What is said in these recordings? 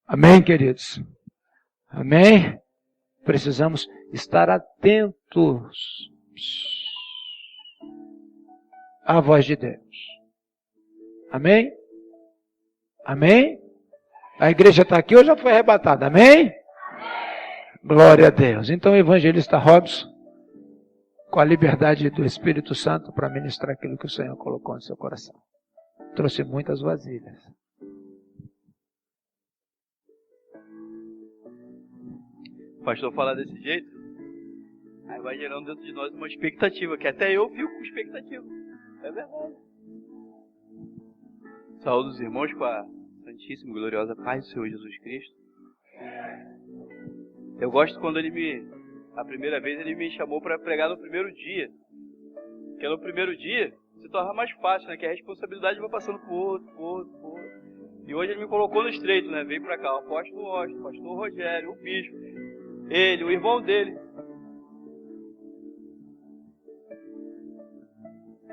Amém, queridos? Amém? Precisamos estar atentos à voz de Deus. Amém? Amém? A igreja está aqui ou já foi arrebatada? Amém? Glória a Deus. Então o evangelista Robson, com a liberdade do Espírito Santo para ministrar aquilo que o Senhor colocou no seu coração. Trouxe muitas vasilhas. O pastor falar desse jeito, aí vai gerando dentro de nós uma expectativa, que até eu fico com expectativa. É verdade. Saúde os irmãos com a santíssima e gloriosa paz do Senhor Jesus Cristo. Eu gosto quando a primeira vez ele me chamou para pregar no primeiro dia. Porque no primeiro dia se torna mais fácil, né? Que a responsabilidade vai passando pro outro. E hoje ele me colocou no estreito, né? Veio para cá o apóstolo Austin, o pastor Rogério, o bispo, ele, o irmão dele.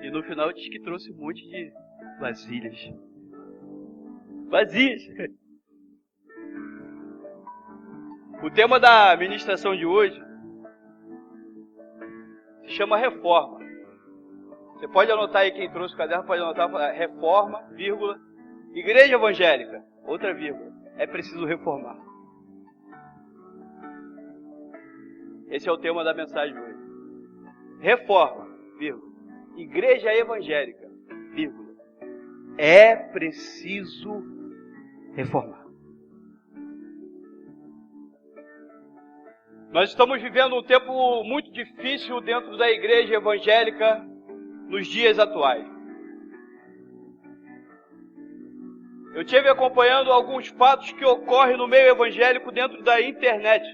E no final diz que trouxe um monte de vasilhas. Vazias! O tema da ministração de hoje se chama reforma. Você pode anotar aí, quem trouxe o caderno pode anotar, reforma, vírgula, igreja evangélica, outra vírgula, é preciso reformar. Esse é o tema da mensagem de hoje. Reforma, vírgula, igreja evangélica, vírgula, é preciso reformar. Nós estamos vivendo um tempo muito difícil dentro da igreja evangélica nos dias atuais. Eu estive acompanhando alguns fatos que ocorrem no meio evangélico dentro da internet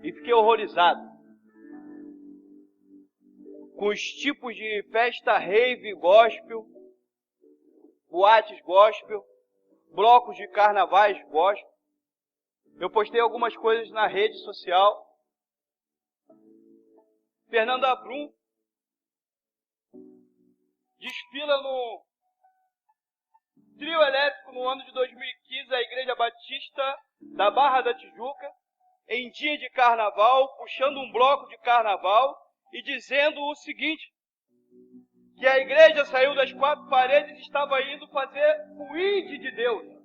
e fiquei horrorizado com os tipos de festa rave gospel, boates gospel, blocos de carnavais gospel. Eu postei algumas coisas na rede social. Fernanda Brum desfila no trio elétrico no ano de 2015, a Igreja Batista da Barra da Tijuca, em dia de carnaval, puxando um bloco de carnaval e dizendo o seguinte, que a igreja saiu das quatro paredes e estava indo fazer o ide de Deus.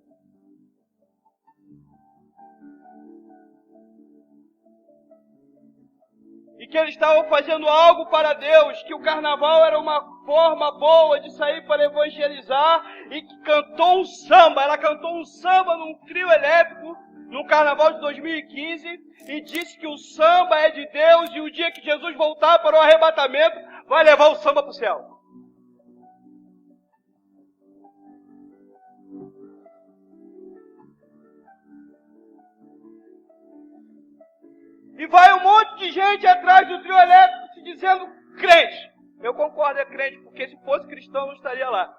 E que eles estavam fazendo algo para Deus, que o carnaval era uma forma boa de sair para evangelizar, e que cantou um samba. Ela cantou um samba num trio elétrico, no carnaval de 2015, e disse que o samba é de Deus, e o dia que Jesus voltar para o arrebatamento, vai levar o samba para o céu. E vai um monte de gente atrás do trio elétrico se dizendo crente. Eu concordo, é crente, porque se fosse cristão não estaria lá.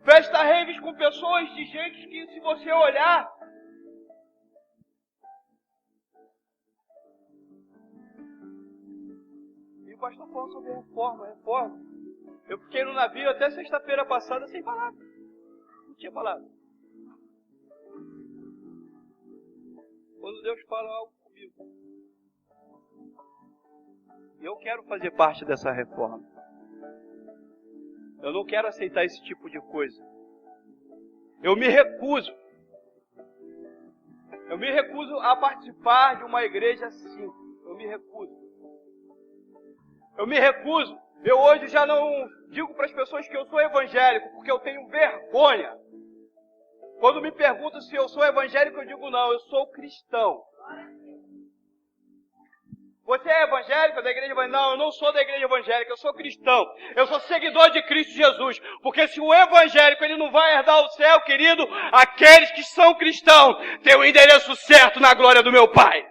Festa raves com pessoas de gente que, se você olhar, e o pastor falando sobre reforma. Eu fiquei no navio até sexta-feira passada sem palavra. Não tinha palavra. Quando Deus fala algo comigo, eu quero fazer parte dessa reforma. Eu não quero aceitar esse tipo de coisa. Eu me recuso a participar de uma igreja assim. Eu me recuso. Eu hoje já não digo para as pessoas que eu sou evangélico, porque eu tenho vergonha. Quando me perguntam se eu sou evangélico, eu digo não, eu sou cristão. Você é evangélico da igreja evangélica? Não, eu não sou da igreja evangélica, eu sou cristão. Eu sou seguidor de Cristo Jesus. Porque se o evangélico ele não vai herdar o céu, querido, aqueles que são cristãos têm o endereço certo na glória do meu Pai.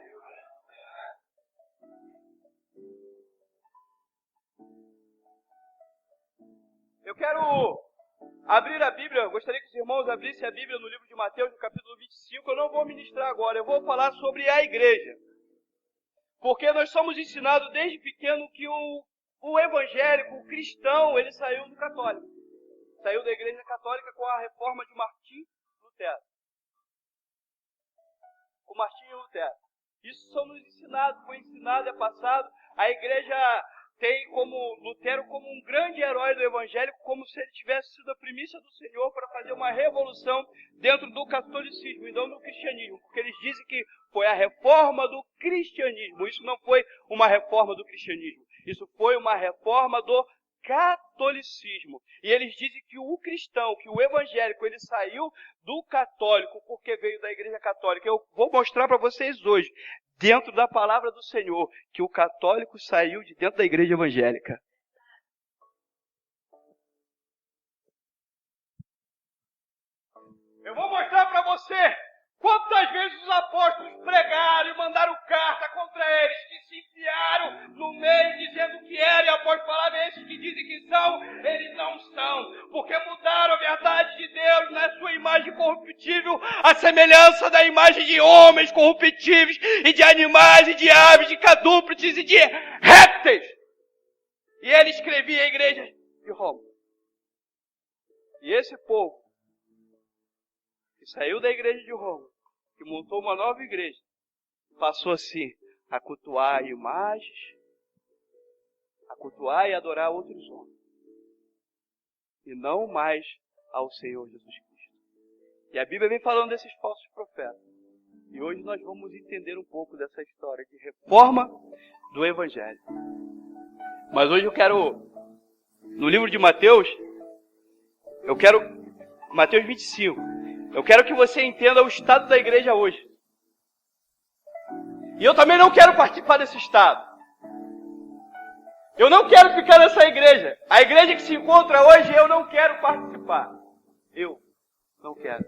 Eu quero abrir a Bíblia, eu gostaria que os irmãos abrissem a Bíblia no livro de Mateus, no capítulo 25. Eu não vou ministrar agora, eu vou falar sobre a igreja. Porque nós somos ensinados desde pequeno que o evangélico, o cristão, ele saiu do católico. saiu da Igreja Católica com a reforma de Martim Lutero. Com Martinho Lutero. Isso são nos ensinados, foi ensinado, é passado. A igreja tem como Lutero como um grande herói do Evangelho, como se ele tivesse sido a primícia do Senhor para fazer uma revolução dentro do catolicismo e não do cristianismo, porque eles dizem que foi a reforma do cristianismo. Isso não foi uma reforma do cristianismo, isso foi uma reforma do catolicismo. E eles dizem que o cristão, que o evangélico, ele saiu do católico porque veio da Igreja Católica. Eu vou mostrar para vocês hoje, dentro da palavra do Senhor, que o católico saiu de dentro da igreja evangélica. Eu vou mostrar para você quantas vezes os apóstolos pregaram e mandaram carta contra eles, que se enfiaram no meio dizendo que eram, e após falar esses que dizem que são, eles não são, porque mudaram a verdade de Deus na sua imagem corruptível, a semelhança da imagem de homens corruptíveis, e de animais, e de aves, de quadrúpedes e de répteis. E ele escrevia a igreja de Roma. E esse povo que saiu da igreja de Roma, que montou uma nova igreja, passou assim a cultuar imagens, a cultuar e adorar outros homens, e não mais ao Senhor Jesus Cristo. E a Bíblia vem falando desses falsos profetas. E hoje nós vamos entender um pouco dessa história de reforma do Evangelho. Mas hoje eu quero, no livro de Mateus, Mateus 25, eu quero que você entenda o estado da igreja hoje. E eu também não quero participar desse estado. Eu não quero ficar nessa igreja. A igreja que se encontra hoje, eu não quero participar. Eu não quero.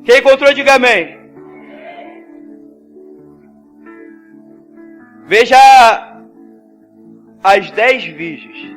Quem encontrou, diga amém. Veja as 10 virgens.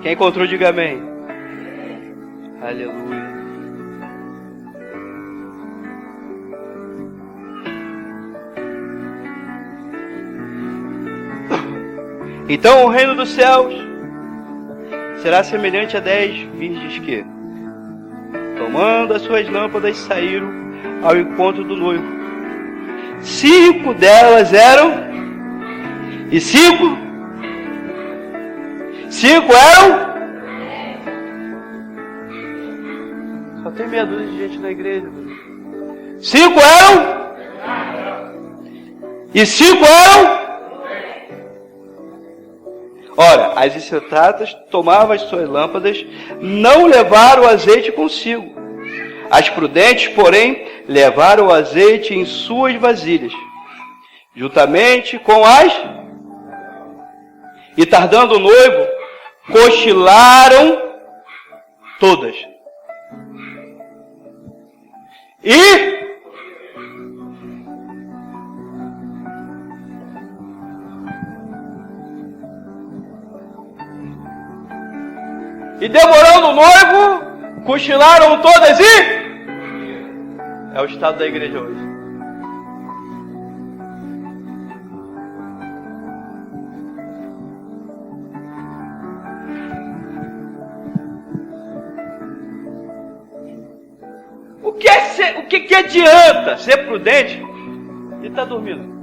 Quem encontrou, diga amém. Aleluia. Então o reino dos céus será semelhante a 10 virgens que, tomando as suas lâmpadas, saíram ao encontro do noivo. 5 delas eram, e 5 eram? Só tem meia dúzia de gente na igreja. 5 eram? E 5 eram? Ora, as insensatas tomavam as suas lâmpadas, não levaram o azeite consigo. As prudentes, porém, levaram o azeite em suas vasilhas, juntamente com as... E tardando o noivo, cochilaram todas. E demorando o noivo, cochilaram todas e... É o estado da igreja hoje. O que adianta ser prudente e estar dormindo?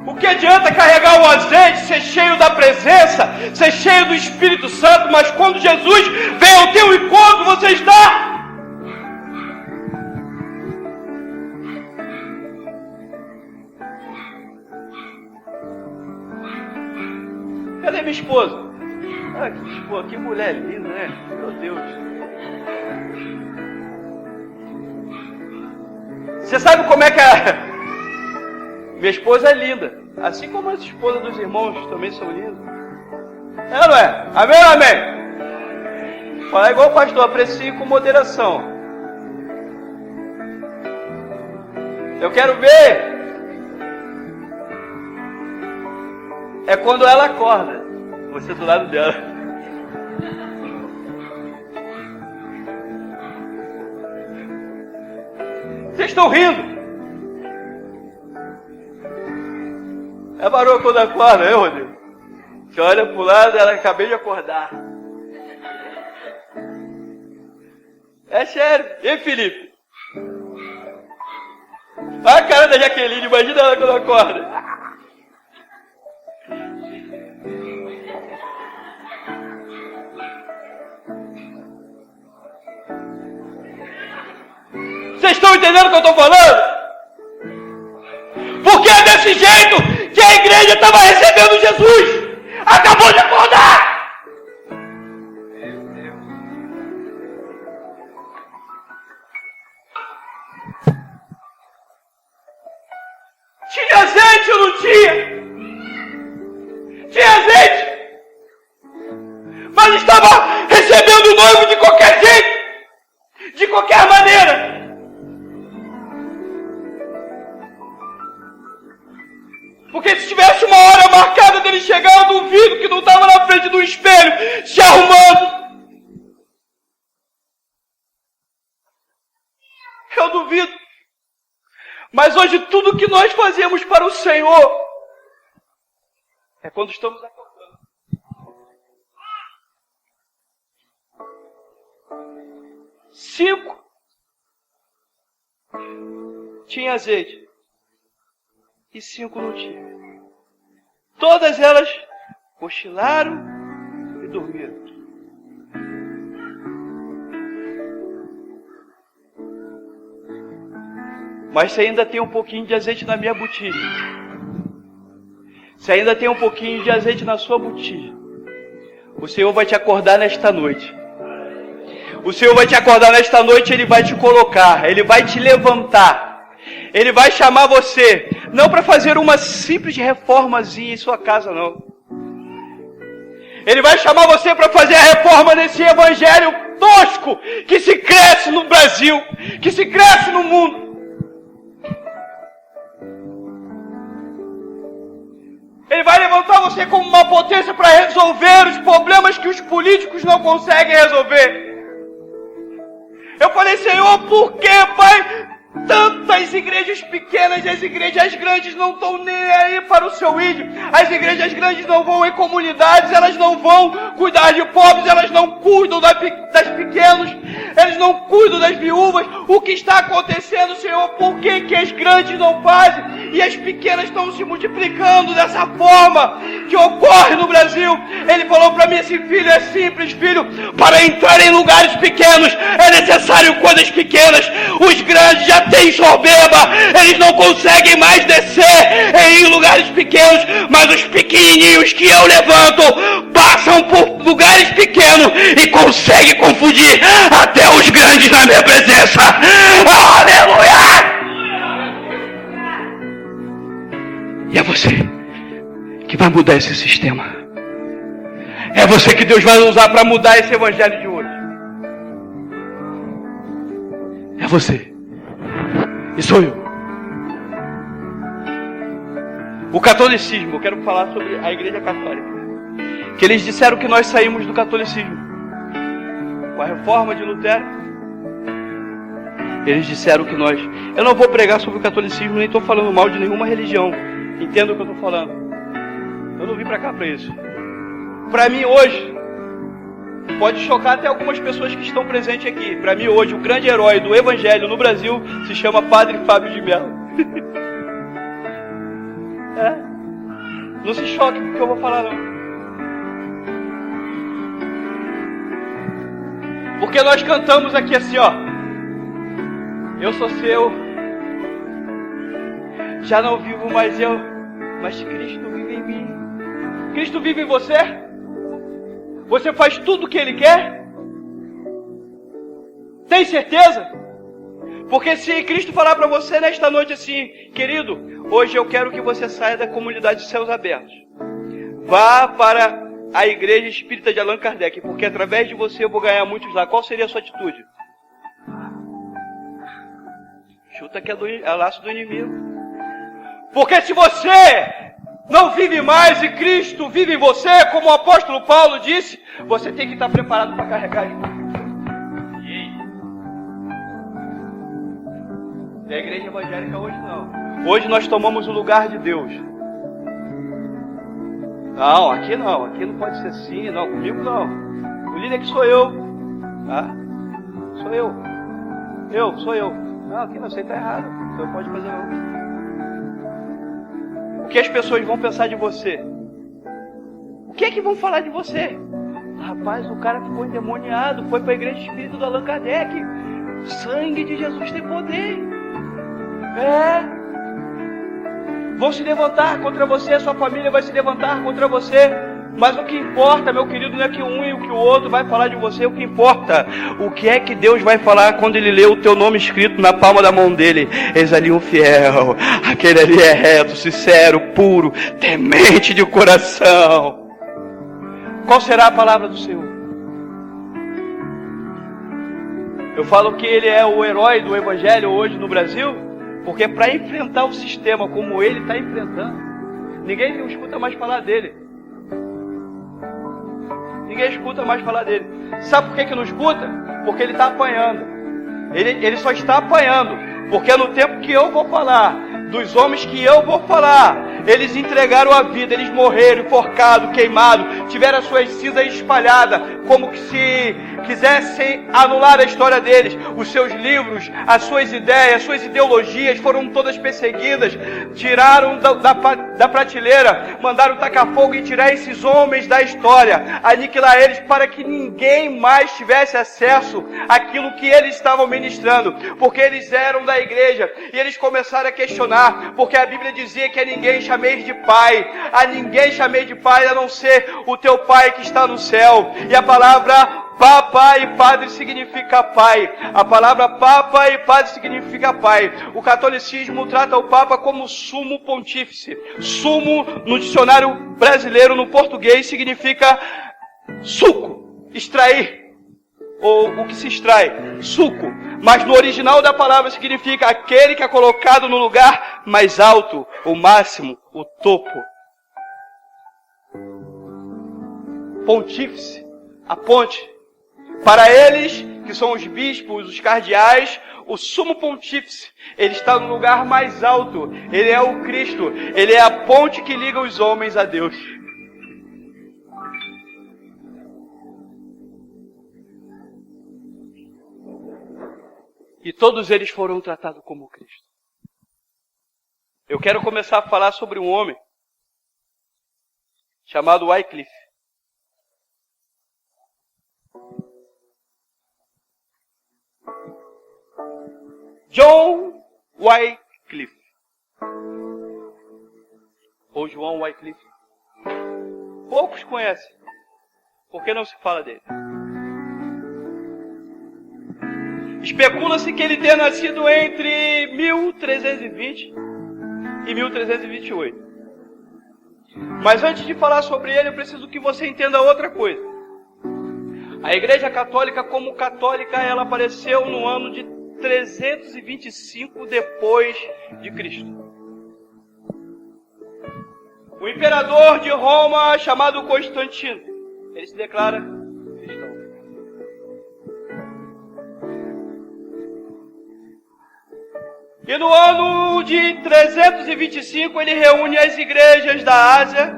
O que adianta carregar o azeite, ser cheio da presença, ser cheio do Espírito Santo, mas quando Jesus vem ao teu encontro, você está... Cadê minha esposa? Ah, que mulher linda, né? Meu Deus. Você sabe como é que minha esposa é linda, assim como as esposas dos irmãos também são lindas. É ou não é? Amém ou amém? Fala igual o pastor, aprecie com moderação. Eu quero ver é quando ela acorda, você do lado dela. Vocês estão rindo? É barulho quando acorda, hein, Rodrigo? Você olha pro lado, ela acabei de acordar. É sério. E Felipe? Olha a cara da Jaqueline, imagina ela quando acorda. Vocês estão entendendo o que eu estou falando? Porque é desse jeito que a igreja estava recebendo Jesus. Acabou de acordar. Tinha azeite ou não tinha? Tinha azeite. Mas estava recebendo o noivo de qualquer jeito. De qualquer maneira. Porque se tivesse uma hora marcada dele chegar, eu duvido que não estava na frente do espelho, se arrumando. Eu duvido. Mas hoje tudo que nós fazemos para o Senhor é quando estamos acordando. Cinco tinha azeite. E 5 não tinha. Todas elas cochilaram e dormiram. Mas se ainda tem um pouquinho de azeite na minha botija, se ainda tem um pouquinho de azeite na sua botija, o Senhor vai te acordar nesta noite. O Senhor vai te acordar nesta noite, Ele vai te colocar, Ele vai te levantar. Ele vai chamar você, não para fazer uma simples reformazinha em sua casa, não. Ele vai chamar você para fazer a reforma nesse evangelho tosco, que se cresce no Brasil, que se cresce no mundo. Ele vai levantar você como uma potência para resolver os problemas que os políticos não conseguem resolver. Eu falei, Senhor, por que, Pai? Tantas igrejas pequenas e as igrejas grandes não estão nem aí para o seu ídolo. As igrejas grandes não vão em comunidades, elas não vão cuidar de pobres, elas não cuidam das pequenos, eles não cuidam das viúvas. O que está acontecendo, Senhor? Por que que as grandes não fazem e as pequenas estão se multiplicando dessa forma que ocorre no Brasil? Ele falou para mim assim, filho, é simples, filho, para entrar em lugares pequenos é necessário coisas pequenas. Os grandes já têm soberba, eles não conseguem mais descer em lugares pequenos, mas os pequenininhos que eu levanto passam por lugares pequenos e conseguem confundir até os grandes na minha presença. Aleluia! E é você que vai mudar esse sistema. É você que Deus vai usar para mudar esse evangelho de hoje. É você. E sou eu. O catolicismo, eu quero falar sobre a igreja católica. Que eles disseram que nós saímos do catolicismo com a reforma de Lutero. Eles disseram que nós... Eu não vou pregar sobre o catolicismo, nem estou falando mal de nenhuma religião. Entenda o que eu estou falando. Eu não vim para cá para isso. Para mim hoje, pode chocar até algumas pessoas que estão presentes aqui. Para mim hoje, o grande herói do evangelho no Brasil se chama Padre Fábio de Mello. Não se choque com o que eu vou falar, não. Porque nós cantamos aqui assim, ó. Eu sou seu. Já não vivo mais eu, mas Cristo vive em mim. Cristo vive em você? Você faz tudo o que Ele quer? Tem certeza? Porque se Cristo falar para você nesta noite assim, querido, hoje eu quero que você saia da comunidade de céus abertos. Vá para a igreja espírita de Allan Kardec, porque através de você eu vou ganhar muitos lá. Qual seria a sua atitude? Chuta que é laço do inimigo. Porque se você não vive mais e Cristo vive em você, como o apóstolo Paulo disse, você tem que estar preparado para carregar isso. E a igreja evangélica hoje não. Hoje nós tomamos o lugar de Deus. Não, aqui não pode ser assim, não, comigo não. O líder aqui sou eu, tá? Sou eu. Sou eu. Não, aqui não, você está errado, você não pode fazer não. O que as pessoas vão pensar de você? O que é que vão falar de você? Rapaz, o cara ficou endemoniado, foi para a igreja espírita do Allan Kardec. O sangue de Jesus tem poder. Vão se levantar contra você, sua família vai se levantar contra você. Mas o que importa, meu querido, não é que um e o que o outro vai falar de você. O que importa, o que é que Deus vai falar quando Ele lê o teu nome escrito na palma da mão dele. Eis ali um fiel, aquele ali é reto, sincero, puro, temente de coração. Qual será a palavra do Senhor? Eu falo que ele é o herói do evangelho hoje no Brasil, porque para enfrentar o sistema como ele está enfrentando, ninguém não escuta mais falar dele. Ninguém escuta mais falar dele. Sabe por que não escuta? Porque ele está apanhando. Ele só está apanhando, porque no tempo que eu vou falar, dos homens que eu vou falar, eles entregaram a vida, eles morreram, enforcados, queimados, tiveram as suas cinzas espalhadas, como que se quisessem anular a história deles. Os seus livros, as suas ideias, as suas ideologias foram todas perseguidas, tiraram da prateleira, mandaram tacar fogo e tirar esses homens da história, aniquilar eles para que ninguém mais tivesse acesso àquilo que eles estavam ministrando, porque eles eram da igreja e eles começaram a questionar, porque a Bíblia dizia que a ninguém chameis de pai, a ninguém chameis de pai a não ser o teu pai que está no céu. E a palavra Papa e Padre significa pai. A palavra Papa e Padre significa pai. O catolicismo trata o Papa como sumo pontífice. Sumo, no dicionário brasileiro, no português, significa suco, extrair, ou o que se extrai, suco. Mas no original da palavra significa aquele que é colocado no lugar mais alto, o máximo, o topo. Pontífice, a ponte. Para eles, que são os bispos, os cardeais, o sumo pontífice, ele está no lugar mais alto. Ele é o Cristo. Ele é a ponte que liga os homens a Deus. E todos eles foram tratados como Cristo. Eu quero começar a falar sobre um homem chamado Wycliffe. John Wycliffe, ou João Wycliffe. Poucos conhecem, porque não se fala dele. Especula-se que ele tenha nascido entre 1320 e 1328. Mas antes de falar sobre ele, eu preciso que você entenda outra coisa. A Igreja Católica, como católica, ela apareceu no ano de 325 depois de Cristo. O imperador de Roma, chamado Constantino, ele se declara cristão. E no ano de 325 ele reúne as igrejas da Ásia.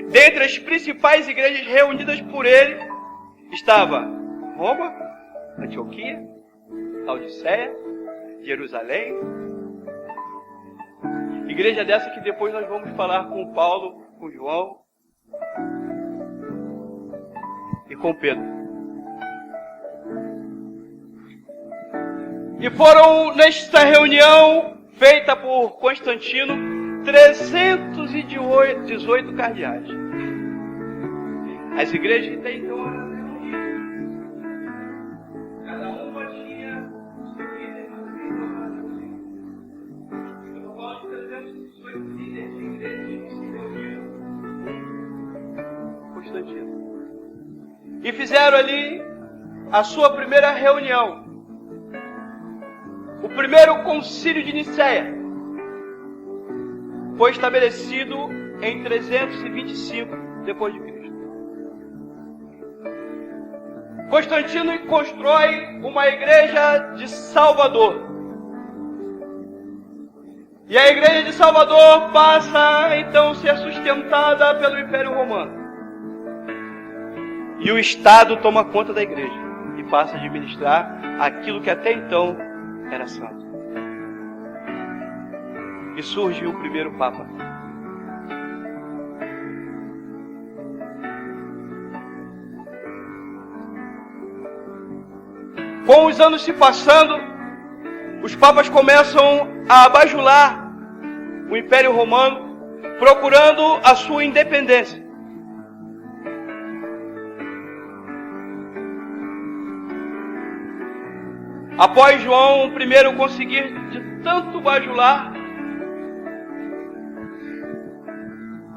Dentre as principais igrejas reunidas por ele estava Roma, Antioquia, Laodiceia, Jerusalém. Igreja dessa que depois nós vamos falar com Paulo, com João e com Pedro. E foram nesta reunião feita por Constantino 318 cardeais. As igrejas até então eram reunidas. Cada uma tinha o seu líder. Eu vou falar de 318 líderes de igrejas que se reuniram. Constantino. E fizeram ali a sua primeira reunião. O primeiro concílio de Nicéia foi estabelecido em 325 depois de Cristo. Constantino constrói uma igreja de Salvador. E a igreja de Salvador passa então a ser sustentada pelo Império Romano. E o Estado toma conta da igreja e passa a administrar aquilo que até então era santo. E surge o primeiro Papa. Com os anos se passando, os papas começam a bajular o Império Romano, procurando a sua independência. Após João I conseguir de tanto bajular,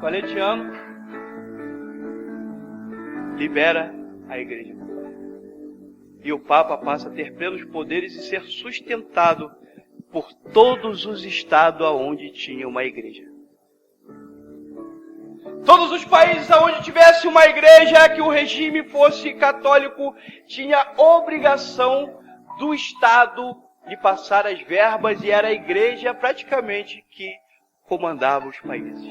Valentiano libera a igreja. E o Papa passa a ter plenos poderes e ser sustentado por todos os estados aonde tinha uma igreja. Todos os países aonde tivesse uma igreja que o regime fosse católico tinha obrigação do Estado de passar as verbas, e era a igreja praticamente que comandava os países.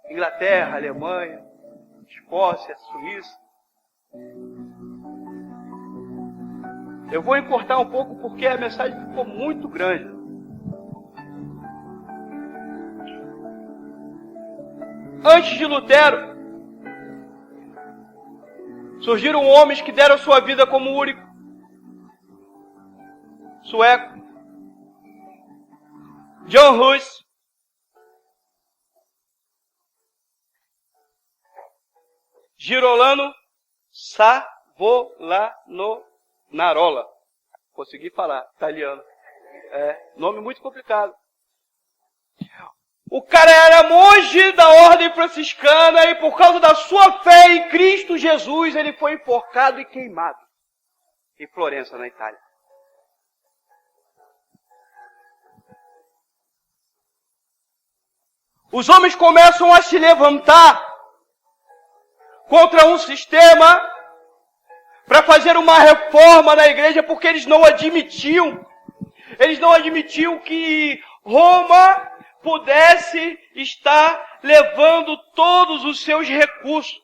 Inglaterra, Alemanha, Escócia, Suíça. Eu vou encurtar um pouco porque a mensagem ficou muito grande. Antes de Lutero, surgiram homens que deram sua vida como único. Sueco. John Hus. Girolamo Savonarola. Consegui falar, italiano. Nome muito complicado. O cara era monge da ordem franciscana e por causa da sua fé em Cristo Jesus, ele foi enforcado e queimado em Florença, na Itália. Os homens começam a se levantar contra um sistema para fazer uma reforma na igreja, porque eles não admitiam que Roma pudesse estar levando todos os seus recursos.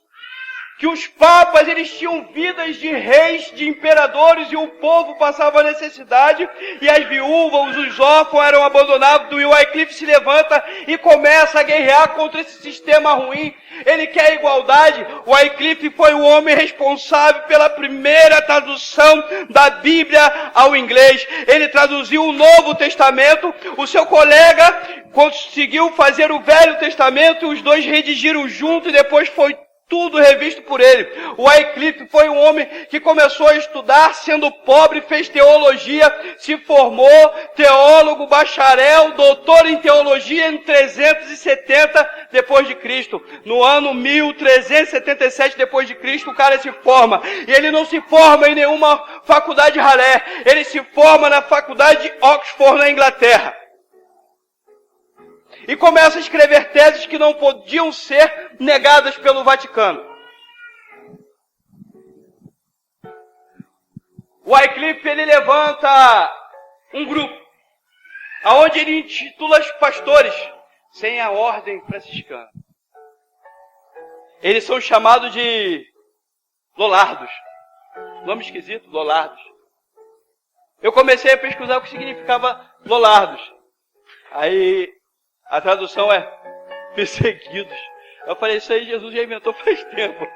Que os papas, eles tinham vidas de reis, de imperadores, e o povo passava necessidade, e as viúvas, os órfãos eram abandonados, e o Wycliffe se levanta e começa a guerrear contra esse sistema ruim. Ele quer igualdade. O Wycliffe foi o homem responsável pela primeira tradução da Bíblia ao inglês. Ele traduziu o Novo Testamento, o seu colega conseguiu fazer o Velho Testamento, e os dois redigiram junto, e depois foi tudo revisto por ele. O Wycliffe foi um homem que começou a estudar, sendo pobre, fez teologia, se formou, teólogo, bacharel, doutor em teologia em 370 depois de Cristo. No ano 1377 depois de Cristo, o cara se forma. E ele não se forma em nenhuma faculdade ralé. Ele se forma na faculdade de Oxford, na Inglaterra. E começa a escrever teses que não podiam ser negadas pelo Vaticano. O Wycliffe, ele levanta um grupo, aonde ele intitula os pastores, sem a ordem franciscana. Eles são chamados de Lollardos. Nome esquisito, Lollardos. Eu comecei a pesquisar o que significava Lollardos. Aí a tradução é perseguidos. Eu falei, isso aí Jesus já inventou faz tempo.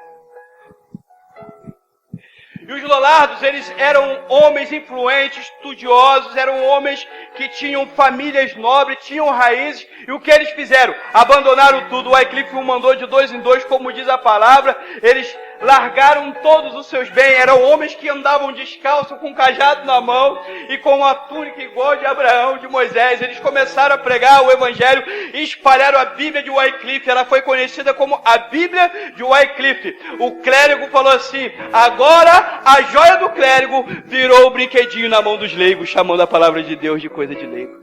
E os Lollardos, eles eram homens influentes, estudiosos, eram homens que tinham famílias nobres, tinham raízes. E o que eles fizeram? Abandonaram tudo. O Wycliffe o mandou de 2 em 2, como diz a palavra. Eles largaram todos os seus bens. Eram homens que andavam descalços, com um cajado na mão e com uma túnica igual de Abraão, de Moisés. Eles começaram a pregar o Evangelho e espalharam a Bíblia de Wycliffe. Ela foi conhecida como a Bíblia de Wycliffe. O clérigo falou assim, agora a joia do clérigo virou o brinquedinho na mão dos leigos, chamando a palavra de Deus de coisa de leigo.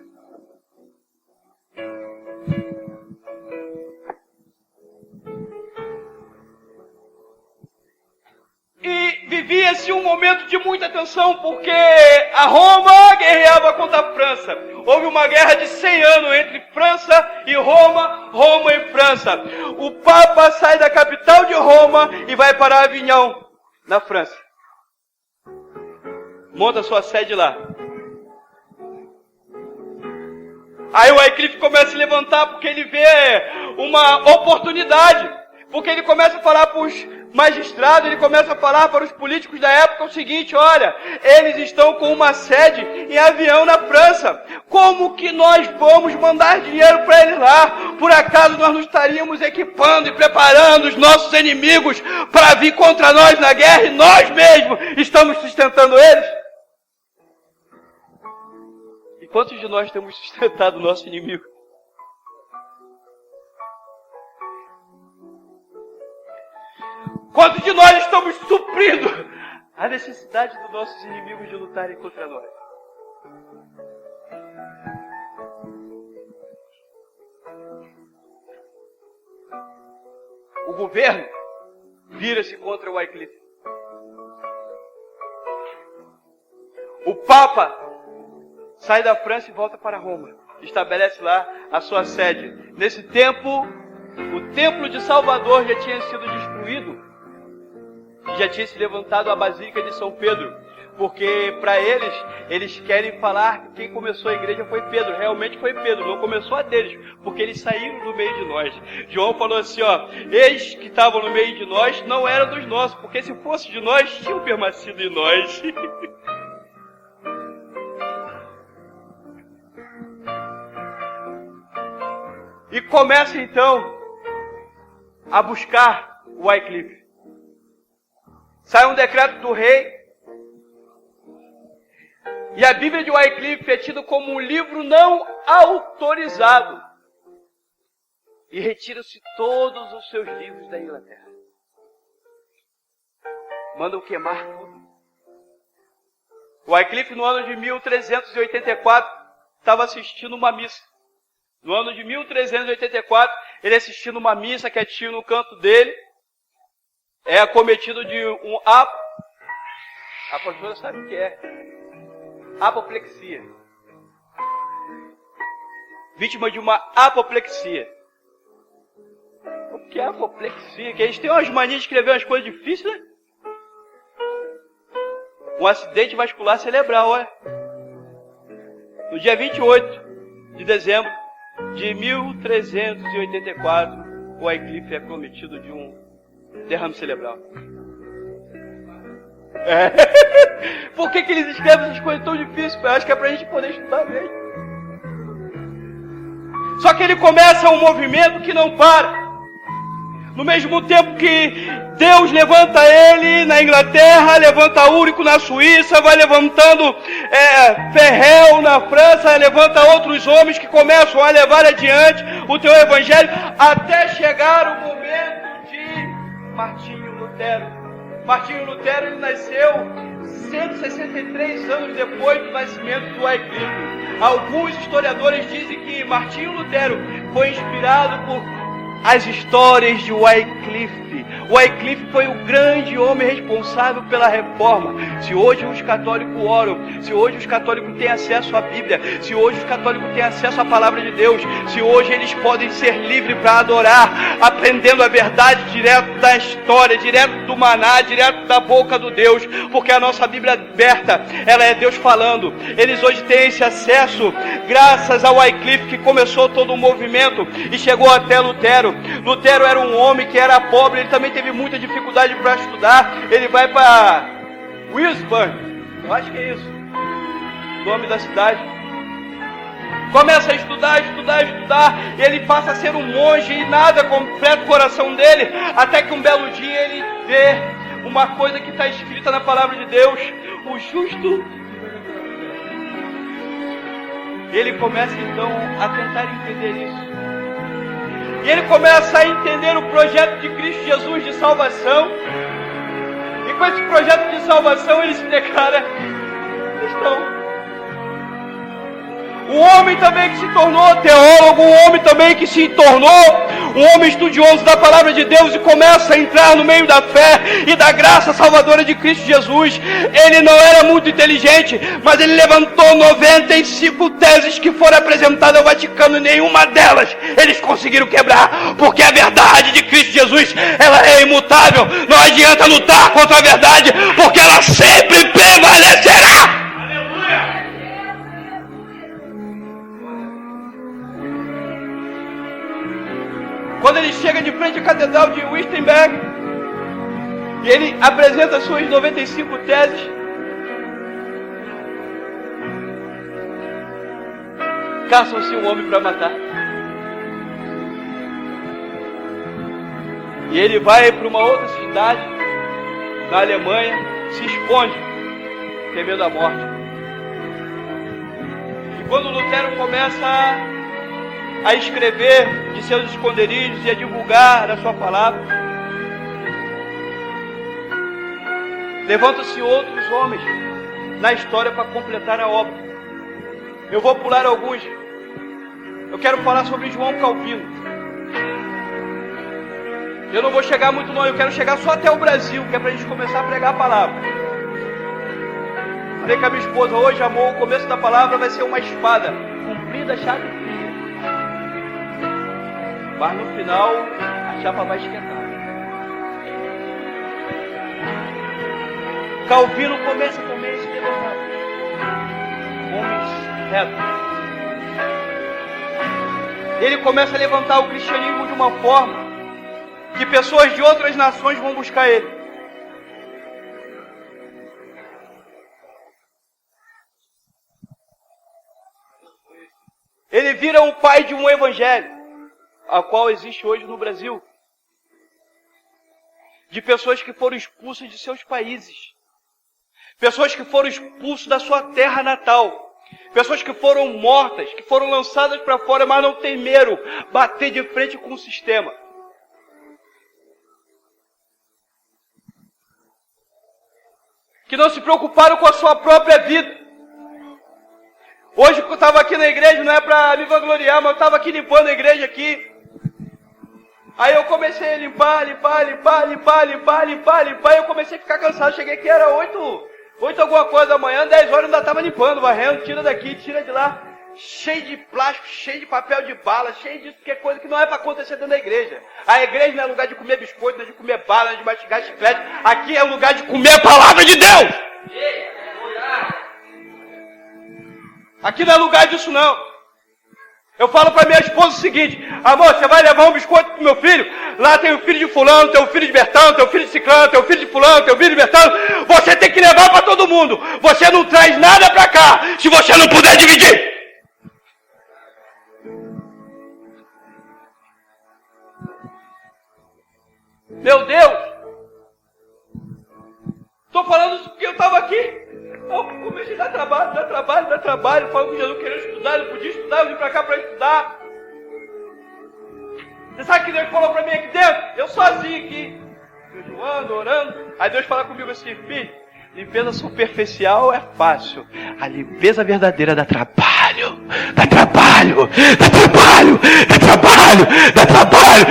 E vivia-se um momento de muita tensão, porque a Roma guerreava contra a França. Houve uma guerra de 100 anos entre França e Roma, Roma e França. O Papa sai da capital de Roma e vai para Avignon, na França. Monta sua sede lá. Aí o Wycliffe começa a se levantar porque ele vê uma oportunidade. Porque ele começa a falar para os magistrados, ele começa a falar para os políticos da época o seguinte, olha, eles estão com uma sede em Avignon, na França. Como que nós vamos mandar dinheiro para eles lá? Por acaso nós não estaríamos equipando e preparando os nossos inimigos para vir contra nós na guerra e nós mesmos estamos sustentando eles? E quantos de nós temos sustentado o nosso inimigo? Quantos de nós estamos suprindo a necessidade dos nossos inimigos de lutarem contra nós? O governo vira-se contra o Wycliffe. O Papa sai da França e volta para Roma. Estabelece lá a sua sede. Nesse tempo, o templo de Salvador já tinha sido destruído. Já tinha se levantado a Basílica de São Pedro, porque para eles querem falar que quem começou a igreja foi Pedro. Realmente foi Pedro, não começou a deles, porque eles saíram do meio de nós. João falou assim, ó, eles que estavam no meio de nós não eram dos nossos, porque se fosse de nós, tinham permanecido em nós. E começa então a buscar o Wycliffe. Sai um decreto do rei, e a Bíblia de Wycliffe é tida como um livro não autorizado. E retira-se todos os seus livros da Inglaterra. Mandam queimar tudo. O Wycliffe, no ano de 1384, estava assistindo uma missa. No ano de 1384, ele assistindo uma missa quietinho no canto dele, é acometido de um A pastora sabe o que é. Apoplexia. Vítima de uma apoplexia. O que é apoplexia? Que a gente tem umas manias de escrever umas coisas difíceis, né? Um acidente vascular cerebral, olha. No dia 28 de dezembro de 1384, o Wycliffe é acometido de um derrame cerebral. Por que eles escrevem essas coisas tão difíceis? Eu acho que é pra gente poder estudar mesmo. Só que ele começa um movimento que não para. No mesmo tempo que Deus levanta ele na Inglaterra, levanta Úrico na Suíça, vai levantando Ferrel na França, levanta outros homens que começam a levar adiante o teu evangelho, até chegar o momento de Martinho Lutero. Martinho Lutero, ele nasceu 163 anos depois do nascimento do Wycliffe. Alguns historiadores dizem que Martinho Lutero foi inspirado por as histórias de Wycliffe. Wycliffe. Wycliffe foi o grande homem responsável pela reforma. Se hoje os católicos oram, se hoje os católicos têm acesso à Bíblia, se hoje os católicos têm acesso à palavra de Deus, se hoje eles podem ser livres para adorar, aprendendo a verdade direto da história, direto do maná, direto da boca do Deus, porque a nossa Bíblia aberta, ela é Deus falando. Eles hoje têm esse acesso graças ao Wycliffe, que começou todo o movimento e chegou até Lutero. Lutero era um homem que era pobre, ele também teve muita dificuldade para estudar. Ele vai para Würzburg, eu acho que é isso o nome da cidade. Começa a estudar, e ele passa a ser um monge e nada completa o coração dele, até que um belo dia ele vê uma coisa que está escrita na palavra de Deus: o justo. Ele começa então a tentar entender isso. E ele começa a entender o projeto de Cristo Jesus de salvação. E com esse projeto de salvação ele se declara cristão. Um homem também que se tornou teólogo, um homem também que se tornou um homem estudioso da palavra de Deus e começa a entrar no meio da fé e da graça salvadora de Cristo Jesus. Ele não era muito inteligente, mas ele levantou 95 teses que foram apresentadas ao Vaticano e nenhuma delas eles conseguiram quebrar, porque a verdade de Cristo Jesus, ela é imutável. Não adianta lutar contra a verdade, porque ela sempre prevalecerá. Quando ele chega de frente à Catedral de Wittenberg, e ele apresenta suas 95 teses, caçam-se um homem para matar. E ele vai para uma outra cidade, na Alemanha, se esconde, temendo a morte. E quando Lutero começa a escrever de seus esconderijos e a divulgar a sua palavra, levantam-se outros homens na história para completar a obra. Eu vou pular alguns. Eu quero falar sobre João Calvino. Eu não vou chegar muito longe, eu quero chegar só até o Brasil, que é para a gente começar a pregar a palavra. Falei com a minha esposa hoje, amor, o começo da palavra vai ser uma espada comprida, chata e fria. Mas no final, a chapa vai esquentar. Calvino começa também a se levantar. Homens retos. Ele começa a levantar o cristianismo de uma forma que pessoas de outras nações vão buscar ele. Ele vira o pai de um evangelho, a qual existe hoje no Brasil, de pessoas que foram expulsas de seus países, pessoas que foram expulsas da sua terra natal, pessoas que foram mortas, que foram lançadas para fora, mas não temeram bater de frente com o sistema. Que não se preocuparam com a sua própria vida. Hoje eu estava aqui na igreja, não é para me vangloriar, mas eu estava aqui limpando a igreja aqui. Aí eu comecei a limpar, e eu comecei a ficar cansado. Cheguei aqui, era 8 alguma coisa da manhã, 10 horas eu ainda estava limpando, varrendo, tira daqui, tira de lá. Cheio de plástico, cheio de papel de bala, cheio de qualquer coisa que não é para acontecer dentro da igreja. A igreja não é lugar de comer biscoito, não é de comer bala, não é de mastigar chiclete. Aqui é lugar de comer a palavra de Deus. Aqui não é lugar disso não. Eu falo para minha esposa o seguinte: amor, você vai levar um biscoito pro meu filho? Lá tem o filho de fulano, tem o filho de Bertão, tem o filho de ciclano, tem o filho de fulano, tem o filho de Bertão. Você tem que levar para todo mundo. Você não traz nada para cá se você não puder dividir. Meu Deus! Estou falando isso porque eu estava aqui. Eu comecei a dar trabalho, falando que Jesus queria estudar, eu não podia estudar, eu vim para cá para estudar. Você sabe o que Deus falou para mim aqui dentro? Eu sozinho aqui, jejuando, orando. Aí Deus fala comigo assim: filho, limpeza superficial é fácil, a limpeza verdadeira dá trabalho. Dá trabalho, dá trabalho, dá trabalho, dá trabalho.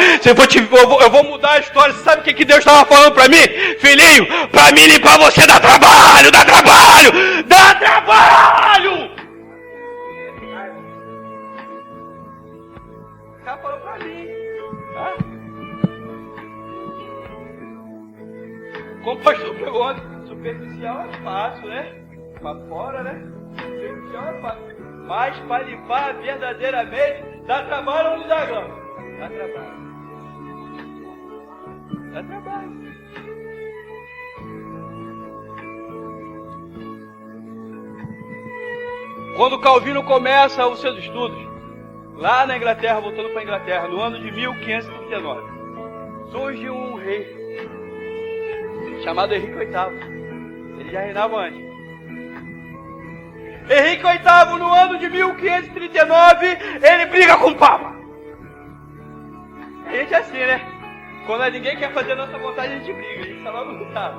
Eu vou mudar a história. Você sabe o que Deus estava falando para mim? Filhinho, para mim limpar você dá trabalho, dá trabalho, dá trabalho. O cara falou para mim. Tá? Como o pastor pegou ontem, superficial é fácil, né? Para fora, né? Superficial é fácil. Mas para limpar verdadeiramente, dá trabalho ou não dá, Glão? Dá trabalho. Dá trabalho. Quando Calvino começa os seus estudos, lá na Inglaterra, voltando para a Inglaterra, no ano de 1539, surge um rei chamado Henrique VIII. Ele já reinava antes. Henrique VIII, no ano de 1539, ele briga com o Papa. A gente é assim, né? Quando ninguém quer fazer a nossa vontade, a gente briga. A gente tá logo no sabe.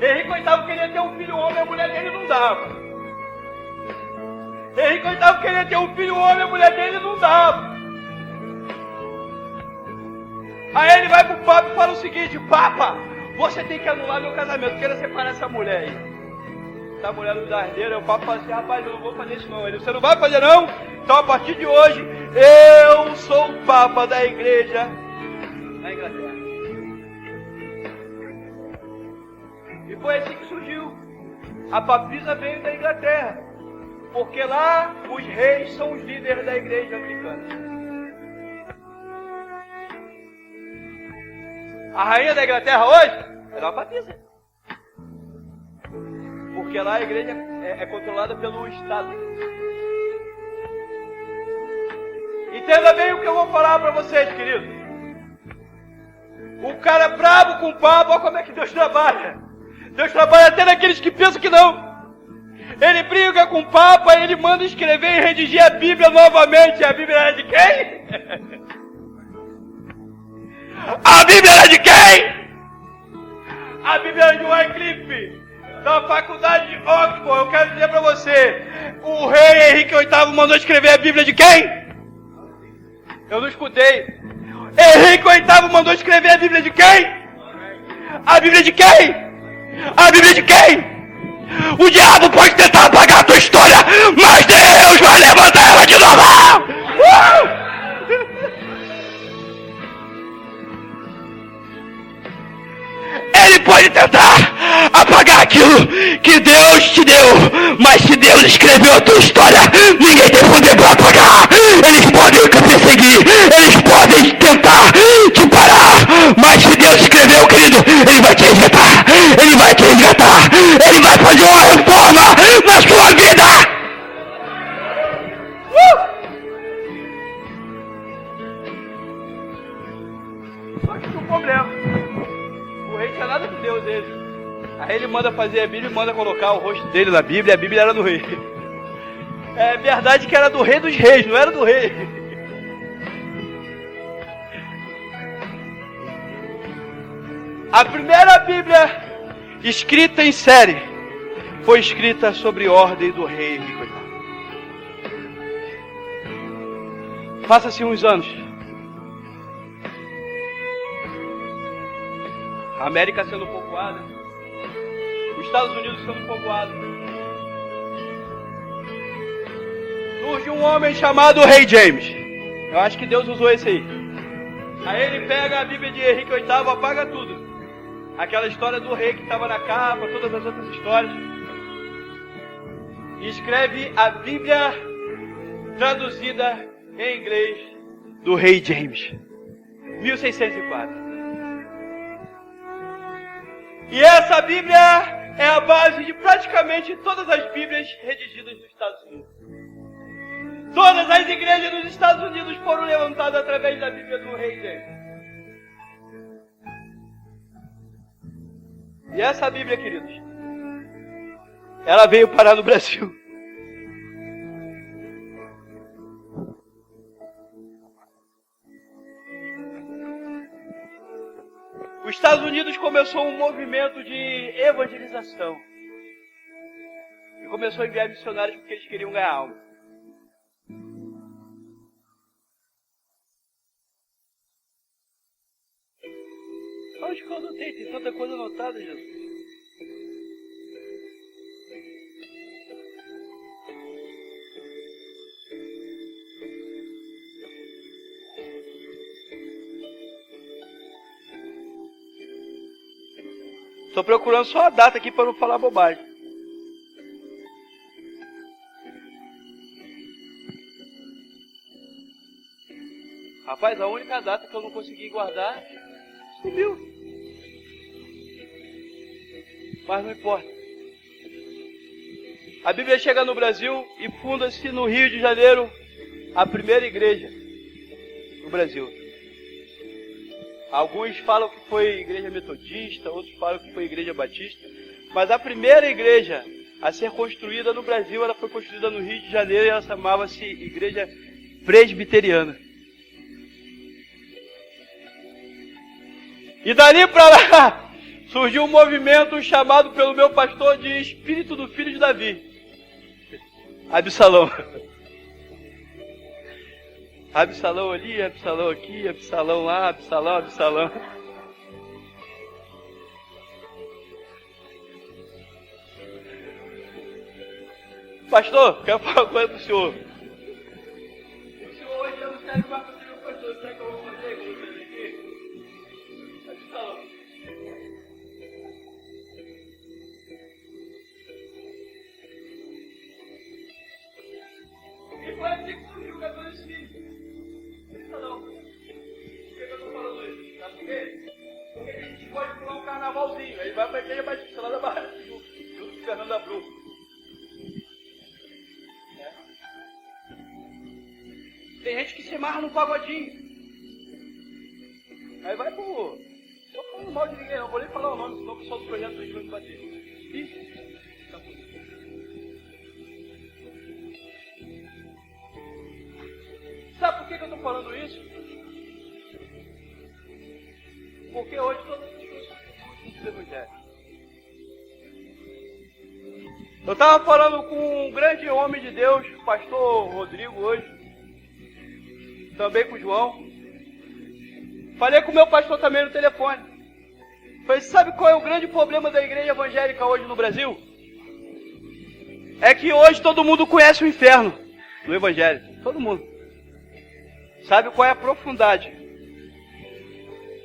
Henrique VIII queria ter um filho homem, a mulher dele não dava. Henrique VIII queria ter um filho homem, a mulher dele não dava. Aí ele vai pro Papa e fala o seguinte: Papa, você tem que anular meu casamento, queira separar essa mulher aí. Essa mulher não dá herdeira, o Papa fala assim: rapaz, eu não vou fazer isso não. Ele: você não vai fazer não? Então a partir de hoje, eu sou o Papa da igreja na Inglaterra. E foi assim que surgiu. A papisa veio da Inglaterra, porque lá os reis são os líderes da igreja anglicana. A rainha da Inglaterra hoje é uma papisa, porque lá a igreja é controlada pelo Estado. Entenda bem o que eu vou falar para vocês, queridos. O cara bravo com o Papa, olha como é que Deus trabalha. Deus trabalha até naqueles que pensam que não. Ele briga com o Papa, ele manda escrever e redigir a Bíblia novamente. A Bíblia era de quem? A Bíblia era de quem? A Bíblia era de Wycliffe, da faculdade de Oxford. Eu quero dizer para você, o rei Henrique VIII mandou escrever a Bíblia de quem? Eu não escutei. Henrique VIII mandou escrever a Bíblia de quem? A Bíblia de quem? A Bíblia de quem? O diabo pode tentar apagar a tua história, mas Deus vai levantar ela de novo! Ele pode tentar apagar aquilo que Deus te deu, mas se Deus escreveu a tua história, ninguém tem poder para apagar. Eles podem te perseguir, eles podem tentar te parar, mas se Deus escreveu, querido, Ele vai te resgatar, Ele vai te resgatar, Ele vai fazer uma reforma na sua vida. Só que tem um problema. O rei tinha nada com Deus dele. Aí ele manda fazer a Bíblia e manda colocar o rosto dele na Bíblia, e a Bíblia era do rei. É verdade que era do rei dos reis, não era do rei. A primeira Bíblia escrita em série foi escrita sobre ordem do rei Henrique VIII. Passa-se uns anos. A América sendo povoada, os Estados Unidos sendo povoados. Surge um homem chamado Rei James. Eu acho que Deus usou esse aí. Aí ele pega a Bíblia de Henrique VIII, apaga tudo. Aquela história do rei que estava na capa, todas as outras histórias. E escreve a Bíblia traduzida em inglês do Rei James. 1604. E essa Bíblia é a base de praticamente todas as Bíblias redigidas nos Estados Unidos. Todas as igrejas dos Estados Unidos foram levantadas através da Bíblia do Rei James. E essa Bíblia, queridos, ela veio parar no Brasil. Os Estados Unidos começou um movimento de evangelização. E começou a enviar missionários porque eles queriam ganhar alma. onde que eu anotei? Tem tanta coisa anotada, Jesus. Estou procurando só a data aqui para não falar bobagem. Rapaz, a única data que eu não consegui guardar sumiu. Mas não importa. A Bíblia chega no Brasil e funda-se no Rio de Janeiro a primeira igreja no Brasil. Alguns falam que foi igreja metodista, outros falam que foi igreja batista. Mas a primeira igreja a ser construída no Brasil, ela foi construída no Rio de Janeiro e ela chamava-se Igreja Presbiteriana. E dali para lá surgiu um movimento chamado pelo meu pastor de Espírito do Filho de Davi, Absalão. Absalão ali, Absalão aqui, Absalão lá, Absalão, Absalão. Pastor, quero falar uma coisa pro senhor. O senhor hoje não serve mais para ser meu pastor, sabe o que eu vou fazer com vocês aqui? Absalão. E pode ser que surgiu o 14 de não. Por que eu tô falando isso? Sabe por quê? Porque a gente pode pular um carnavalzinho. Aí vai pra igreja batista lá da Barra do Tijuca, junto com o Fernando Abru. Tem gente que se amarra no pagodinho. Aí vai pro... Não tô falando mal de ninguém, não vou nem falar o nome, senão o pessoal do projeto vai me bater. Ih, tá bom. Sabe por que eu tô falando isso? Porque hoje todas as pessoas são do Evangelho. Eu estava falando com um grande homem de Deus, o pastor Rodrigo hoje, também com o João. Falei com o meu pastor também no telefone. Falei, sabe qual é o grande problema da igreja evangélica hoje no Brasil? É que hoje todo mundo conhece o inferno no Evangelho. Todo mundo. Sabe qual é a profundidade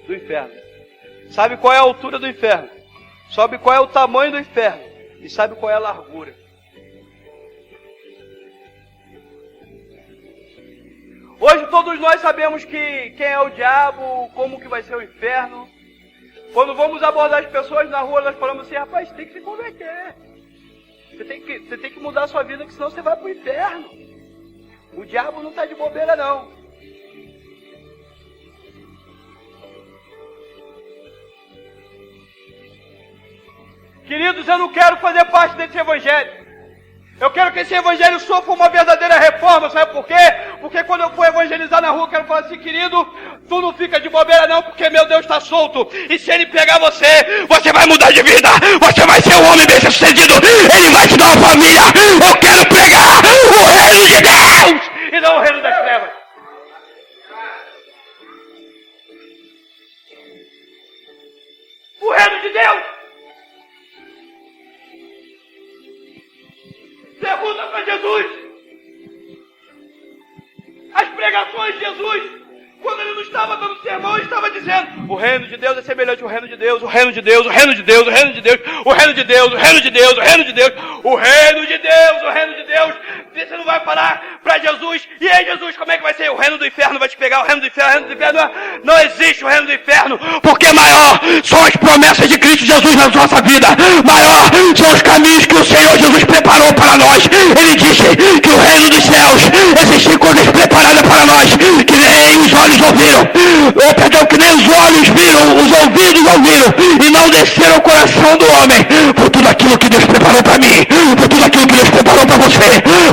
do inferno. Sabe qual é a altura do inferno. Sabe qual é o tamanho do inferno. E sabe qual é a largura. Hoje todos nós sabemos quem é o diabo, como que vai ser o inferno. Quando vamos abordar as pessoas na rua, nós falamos assim, rapaz, você tem que se converter. Você tem que mudar a sua vida, que senão você vai para o inferno. O diabo não está de bobeira, não. Queridos, eu não quero fazer parte desse evangelho. Eu quero que esse evangelho sofra uma verdadeira reforma, sabe por quê? Porque quando eu for evangelizar na rua, eu quero falar assim, querido, tu não fica de bobeira não, porque meu Deus está solto. E se ele pegar você, você vai mudar de vida. Você vai ser um homem bem-sucedido. Ele vai te dar uma família. Eu quero pregar o reino de Deus e não o reino das trevas. O reino de Deus. Pergunta para Jesus. As pregações de Jesus, quando ele não estava dando sermão, ele estava dizendo, o reino de Deus é semelhante ao reino de Deus, o reino de Deus, o reino de Deus, o reino de Deus, o reino de Deus, o reino de Deus, o reino de Deus, o reino de Deus, o reino de Deus. Você não vai parar para Jesus. E aí, Jesus, como é que vai ser? O reino do inferno vai te pegar, o reino do inferno, o reino do inferno. Não existe o reino do inferno, porque maior são as promessas de Cristo Jesus na nossa vida. Maior são os caminhos que o Senhor Jesus preparou para nós. Ele disse que o reino dos céus existe coisas preparadas para nós, que nem os olhos ouviram, que nem os olhos viram, os ouvidos ouviram, e não desceram o coração do homem, por tudo aquilo que Deus preparou para mim, por tudo aquilo que Deus preparou para você.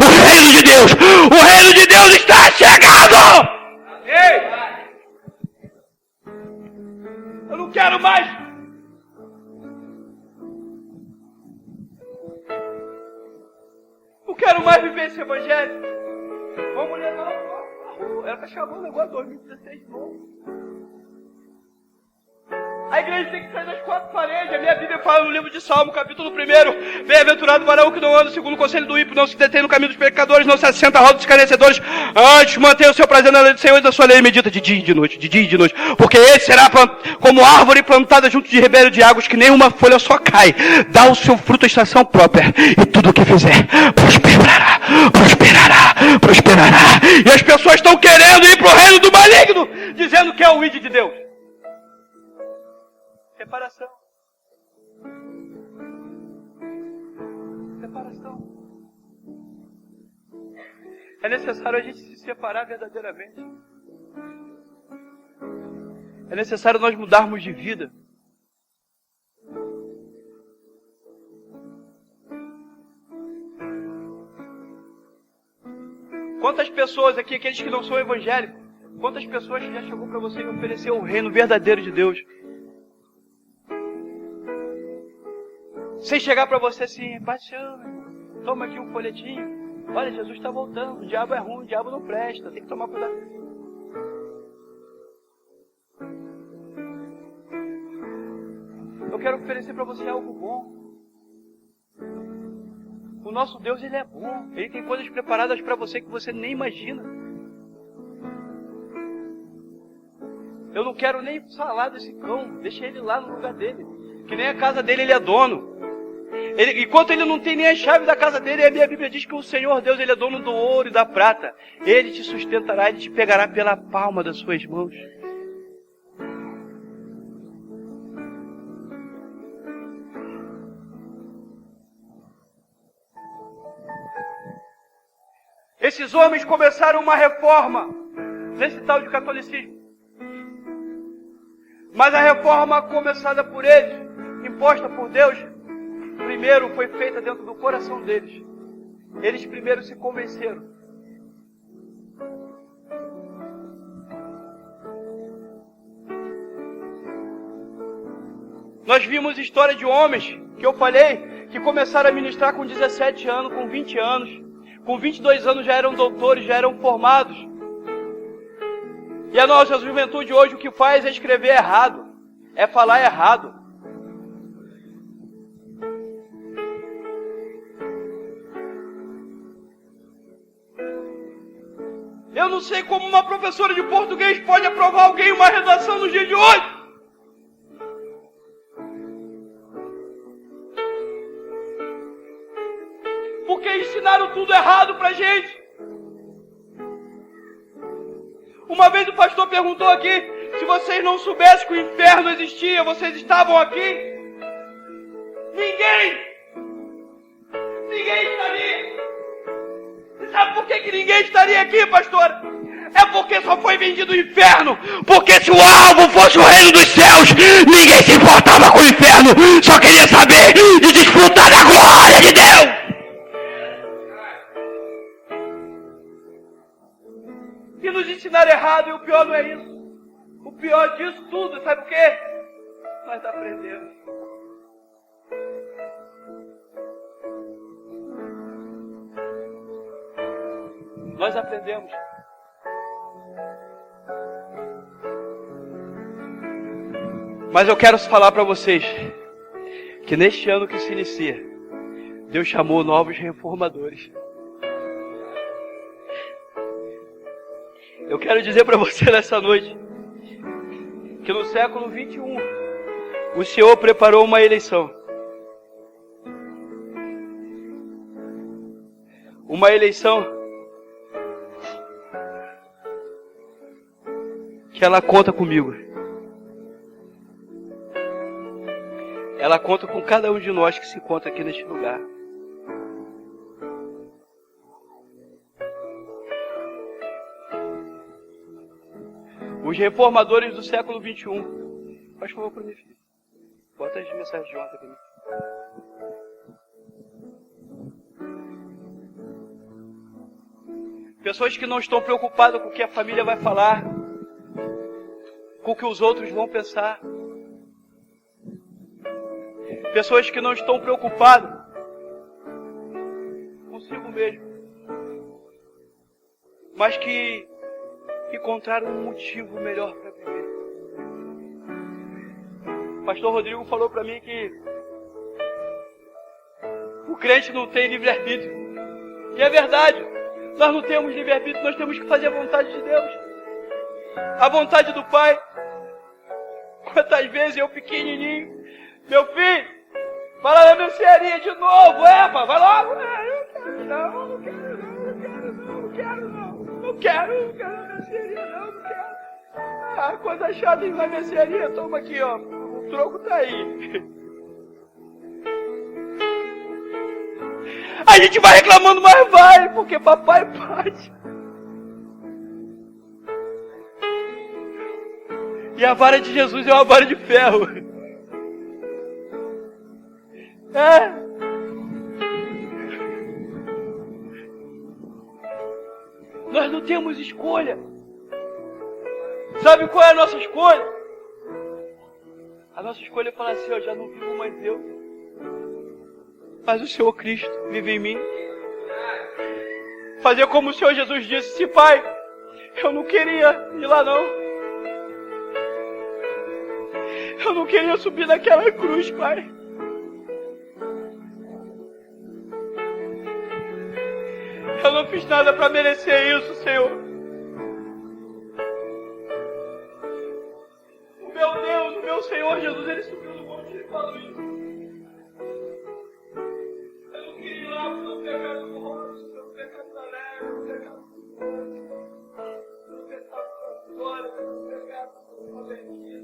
O reino de Deus está chegando! Ei! Eu não quero mais! Não quero mais viver esse evangelho! Vamos levar ela está chamando agora 2016 de novo. A igreja tem que sair das quatro paredes. A minha Bíblia fala no livro de Salmo, capítulo 1. Bem-aventurado o varão que não anda segundo o conselho do ímpio, não se detém no caminho dos pecadores, não se assenta à roda dos escarnecedores. Antes, mantenha o seu prazer na lei do Senhor e da sua lei medita de dia e de noite, de dia e de noite. Porque ele será como árvore plantada junto de ribeiro de águas, que nenhuma folha só cai. Dá o seu fruto à estação própria, e tudo o que fizer prosperará, prosperará, prosperará. E as pessoas estão querendo ir para o reino do maligno, dizendo que é o ID de Deus. Separação. Separação. É necessário a gente se separar verdadeiramente. É necessário nós mudarmos de vida. Quantas pessoas aqui, aqueles que não são evangélicos, quantas pessoas já chegou para você e ofereceu o reino verdadeiro de Deus? Sem chegar para você assim, paixão, toma aqui um folhetinho. Olha, Jesus está voltando, o diabo é ruim, o diabo não presta, tem que tomar cuidado. Eu quero oferecer para você algo bom. O nosso Deus, Ele é bom. Ele tem coisas preparadas para você que você nem imagina. Eu não quero nem falar desse cão. Deixa ele lá no lugar dele. Que nem a casa dele, ele é dono. Enquanto ele não tem nem a chave da casa dele, a minha Bíblia diz que o Senhor Deus, Ele é dono do ouro e da prata. Ele te sustentará, Ele te pegará pela palma das suas mãos. Esses homens começaram uma reforma desse tal de catolicismo. Mas a reforma começada por eles, imposta por Deus, primeiro foi feita dentro do coração deles. Eles primeiro se convenceram. Nós vimos história de homens, que eu falei, que começaram a ministrar com 17 anos, com 20 anos. Com 22 anos já eram doutores, já eram formados. E a nossa juventude hoje o que faz é escrever errado. É falar errado. Eu não sei como uma professora de português pode aprovar alguém uma redação no dia de hoje. Porque ensinaram tudo errado pra gente. Uma vez o pastor perguntou aqui, se vocês não soubessem que o inferno existia, vocês estavam aqui? Ninguém estaria. Você sabe por que ninguém estaria aqui, pastor? É porque só foi vendido o inferno. Porque se o alvo fosse o reino dos céus, ninguém se importava com o inferno. Só queria saber de desfrutar da glória de Deus. E nos ensinaram errado, e o pior não é isso. O pior disso tudo, sabe o quê? Nós aprendemos. Nós aprendemos. Mas eu quero falar para vocês que neste ano que se inicia, Deus chamou novos reformadores. Eu quero dizer para você nessa noite que no século 21 o Senhor preparou uma eleição. Uma eleição que ela conta comigo. Ela conta com cada um de nós que se encontra aqui neste lugar. Os reformadores do século 21. Faz favor para mim, filho. Bota as mensagens de ontem para mim. Pessoas que não estão preocupadas com o que a família vai falar, com o que os outros vão pensar. Pessoas que não estão preocupadas consigo mesmo, mas que encontraram um motivo melhor para viver. pastor Rodrigo falou para mim que o crente não tem livre-arbítrio. E é verdade, nós não temos livre-arbítrio, nós temos que fazer a vontade de Deus. A vontade do Pai. Quantas vezes eu pequenininho, meu filho, vai lá na mercearia de novo, pai, vai logo. Não quero na mercearia não quero. Ah, coisa chata ir na mercearia, toma aqui, ó, o troco tá aí. A gente vai reclamando, mas vai, porque papai pode. E a vara de Jesus é uma vara de ferro. Nós não temos escolha. Sabe qual é a nossa escolha? A nossa escolha é falar assim, eu já não vivo mais eu, mas o Senhor Cristo vive em mim. Fazer como o Senhor Jesus disse, Pai, eu não queria ir lá não. Eu não queria subir naquela cruz, Pai. Eu não fiz nada para merecer isso, Senhor. O meu Deus, o meu Senhor Jesus, Ele subiu no monte e Ele falou isso. Eu não queria ir lá pelo pecado do rosto, pelo pecado da leve, pelo pecado da glória, pelo pecado da vergonha.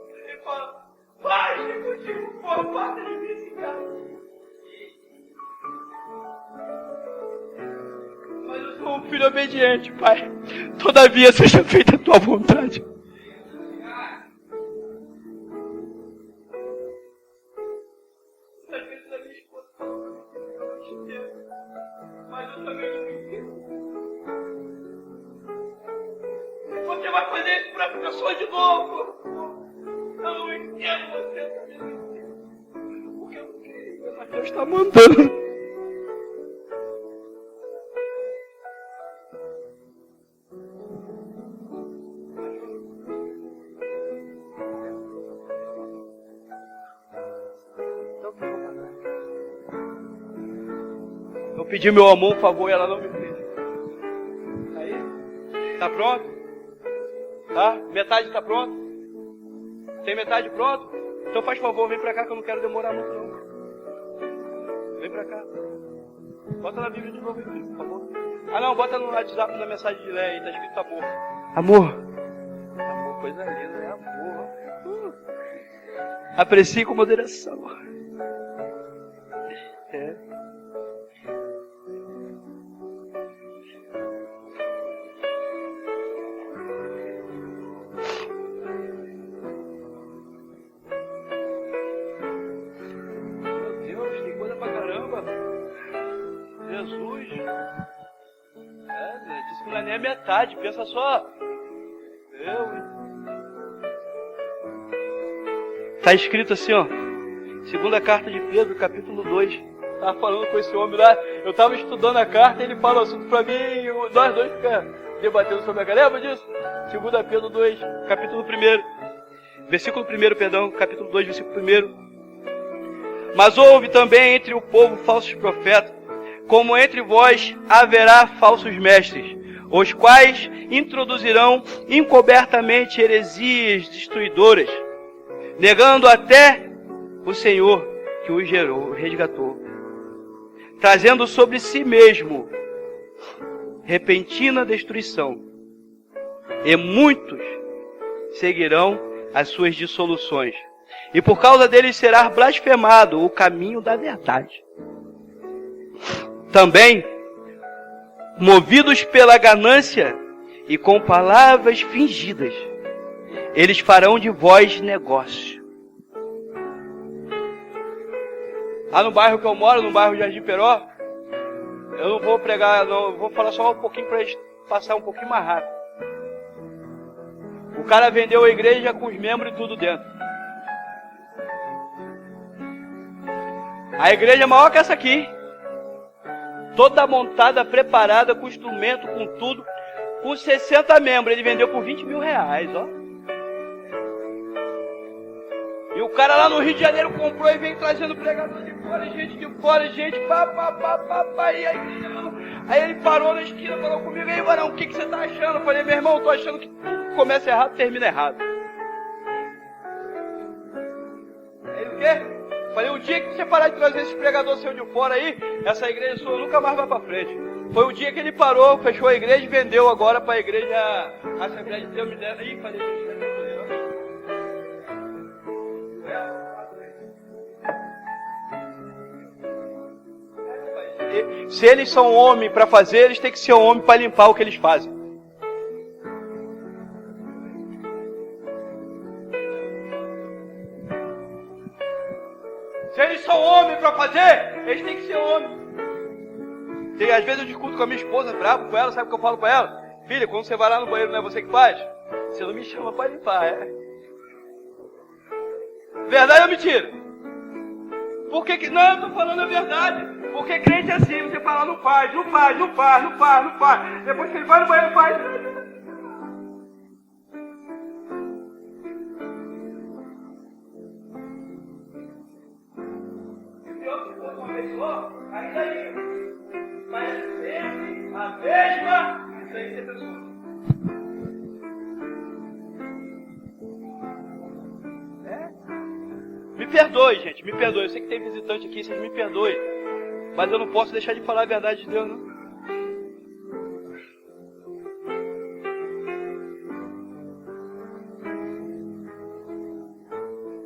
Ele fala, vai contigo, porra, bata de mim esse cara. Mas eu sou um filho obediente, Pai. Todavia seja feita a tua vontade. Às vezes a minha esposa fala, mas eu também não entendo. Você vai fazer isso para a pessoa de novo? Eu não entendo você também. Porque eu não queria, mas Deus está mandando. Eu pedi meu amor, um favor, e ela não me fez. Aí, tá pronto? Tá? Metade tá pronto? Tem metade pronto? Então faz favor, vem pra cá que eu não quero demorar muito não. Vem pra cá. Bota na Bíblia de novo aí, por favor. Ah não, bota no WhatsApp na mensagem de Lé aí, tá escrito amor. Amor. Amor, coisa linda, é amor. Aprecie com moderação. É. Nem a metade, pensa só. Está escrito assim, ó. Segunda carta de Pedro, capítulo 2. Estava falando com esse homem lá. Eu estava estudando a carta e ele fala o assunto para mim e nós dois ficamos debatendo sobre a carta. Lembra disso? Segunda Pedro 2, capítulo 1. Versículo 1, perdão. Capítulo 2, versículo 1. Mas houve também entre o povo falsos profetas, como entre vós haverá falsos mestres, os quais introduzirão encobertamente heresias destruidoras, negando até o Senhor que os gerou, resgatou, trazendo sobre si mesmo repentina destruição. E muitos seguirão as suas dissoluções, e por causa deles será blasfemado o caminho da verdade. Também, movidos pela ganância e com palavras fingidas, eles farão de vós negócio. Lá no bairro que eu moro, no bairro Jardim Peró, eu não vou pregar, não, eu vou falar só um pouquinho para eles passar um pouquinho mais rápido. O cara vendeu a igreja com os membros e tudo dentro. A igreja é maior que essa aqui. Toda montada, preparada, com instrumento, com tudo. com 60 membros. Ele vendeu por 20 mil reais, ó. E o cara lá no Rio de Janeiro comprou e veio trazendo pregador de fora, gente, pá. E aí ele parou na esquina, falou comigo, aí, varão, o que você tá achando? Eu falei, meu irmão, eu tô achando que tudo que começa errado, termina errado. Aí o quê? Falei, o dia que você parar de trazer esse pregador seu de fora aí, essa igreja sua nunca mais vai pra frente. Foi o dia que ele parou, fechou a igreja e vendeu agora pra igreja, a Assembleia de Deus me deram. Ih, falei, se eles são homem para fazer, eles têm que ser homem para limpar o que eles fazem. Se eles são homem para fazer, eles têm que ser homem. E às vezes eu discuto com a minha esposa, bravo com ela, sabe o que eu falo com ela? Filha, quando você vai lá no banheiro, não é você que faz? Você não me chama para limpar, é? Verdade ou mentira? Por que não, eu estou falando a verdade. Porque crente é assim, você fala, não faz. Depois que ele vai no banheiro, faz. Se eu for uma pessoa, aí daí. Mas é sempre a mesma. Isso aí tem pessoa. Me perdoe, gente, me perdoe. Eu sei que tem visitante aqui, vocês me perdoem. Mas eu não posso deixar de falar a verdade de Deus, não.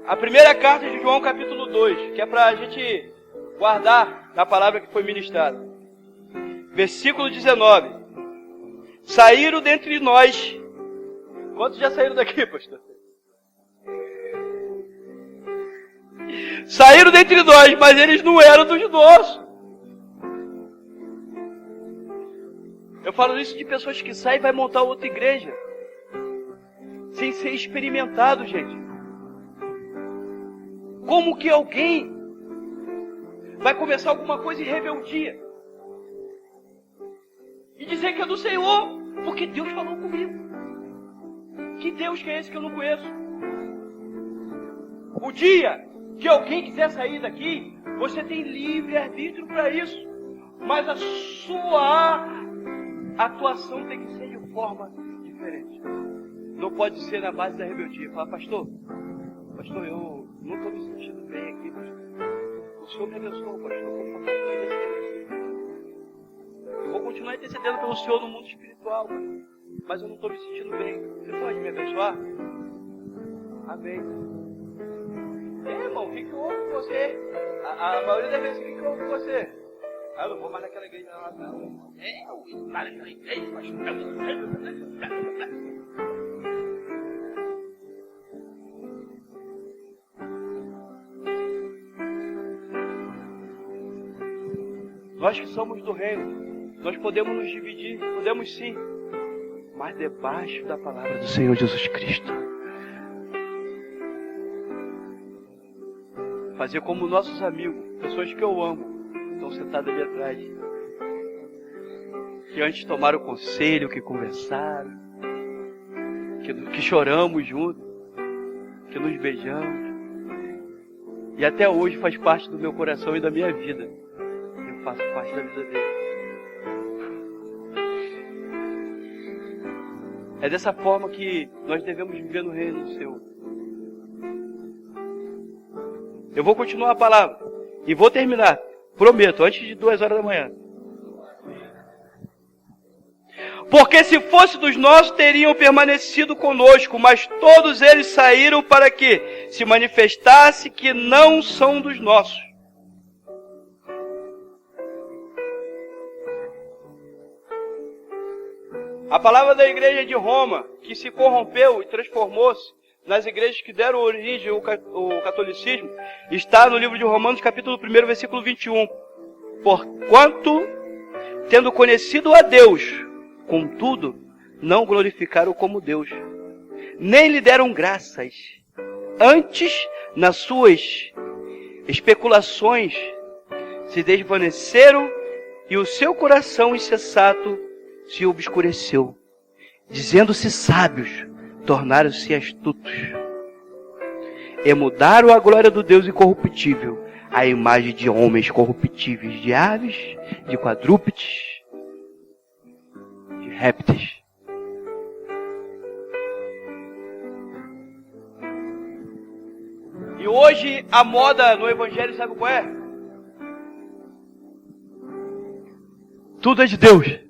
A primeira carta de João, capítulo 2, que é para a gente guardar na palavra que foi ministrada. Versículo 19. Saíram dentre nós. Quantos já saíram daqui, pastor? Saíram dentre nós, mas eles não eram dos nossos. Eu falo isso de pessoas que saem e vai montar outra igreja. Sem ser experimentado, gente. Como que alguém vai começar alguma coisa em rebeldia? E dizer que é do Senhor, porque Deus falou comigo. Que Deus que é esse que eu não conheço? O dia que alguém quiser sair daqui, você tem livre arbítrio para isso. Mas a sua atuação tem que ser de forma diferente. Não pode ser na base da rebeldia. Fala, pastor, eu não estou me sentindo bem aqui, pastor. O Senhor me abençoou, pastor. Eu vou continuar intercedendo pelo Senhor no mundo espiritual, mas eu não estou me sentindo bem. Você pode me abençoar? Amém. Irmão, o que houve com você? A maioria das vezes, o que houve com você? Eu não vou mais naquela igreja lá, não. Eu vou lá naquela igreja, pastor. Nós que somos do reino, nós podemos nos dividir, podemos sim, mas debaixo da palavra do Senhor Jesus Cristo. Fazer como nossos amigos, pessoas que eu amo, estão sentados ali atrás, que antes tomaram conselho, que conversaram, que choramos juntos, que nos beijamos, e até hoje faz parte do meu coração e da minha vida. Eu faço parte da vida dele. É dessa forma que nós devemos viver no reino do Senhor. Eu vou continuar a palavra e vou terminar, prometo, antes de 2 horas da manhã. Porque se fosse dos nossos, teriam permanecido conosco, mas todos eles saíram para que se manifestasse que não são dos nossos. A palavra da igreja de Roma, que se corrompeu e transformou-se nas igrejas que deram origem ao catolicismo, está no livro de Romanos, capítulo 1, versículo 21. Porquanto, tendo conhecido a Deus, contudo, não glorificaram como Deus, nem lhe deram graças. Antes, nas suas especulações, se desvaneceram e o seu coração insensato se obscureceu. dizendo-se sábios, tornaram-se astutos. E mudaram a glória do Deus incorruptível, a imagem de homens corruptíveis, de aves, de quadrúpedes, de répteis. E hoje a moda no Evangelho, sabe qual é? Tudo é de Deus.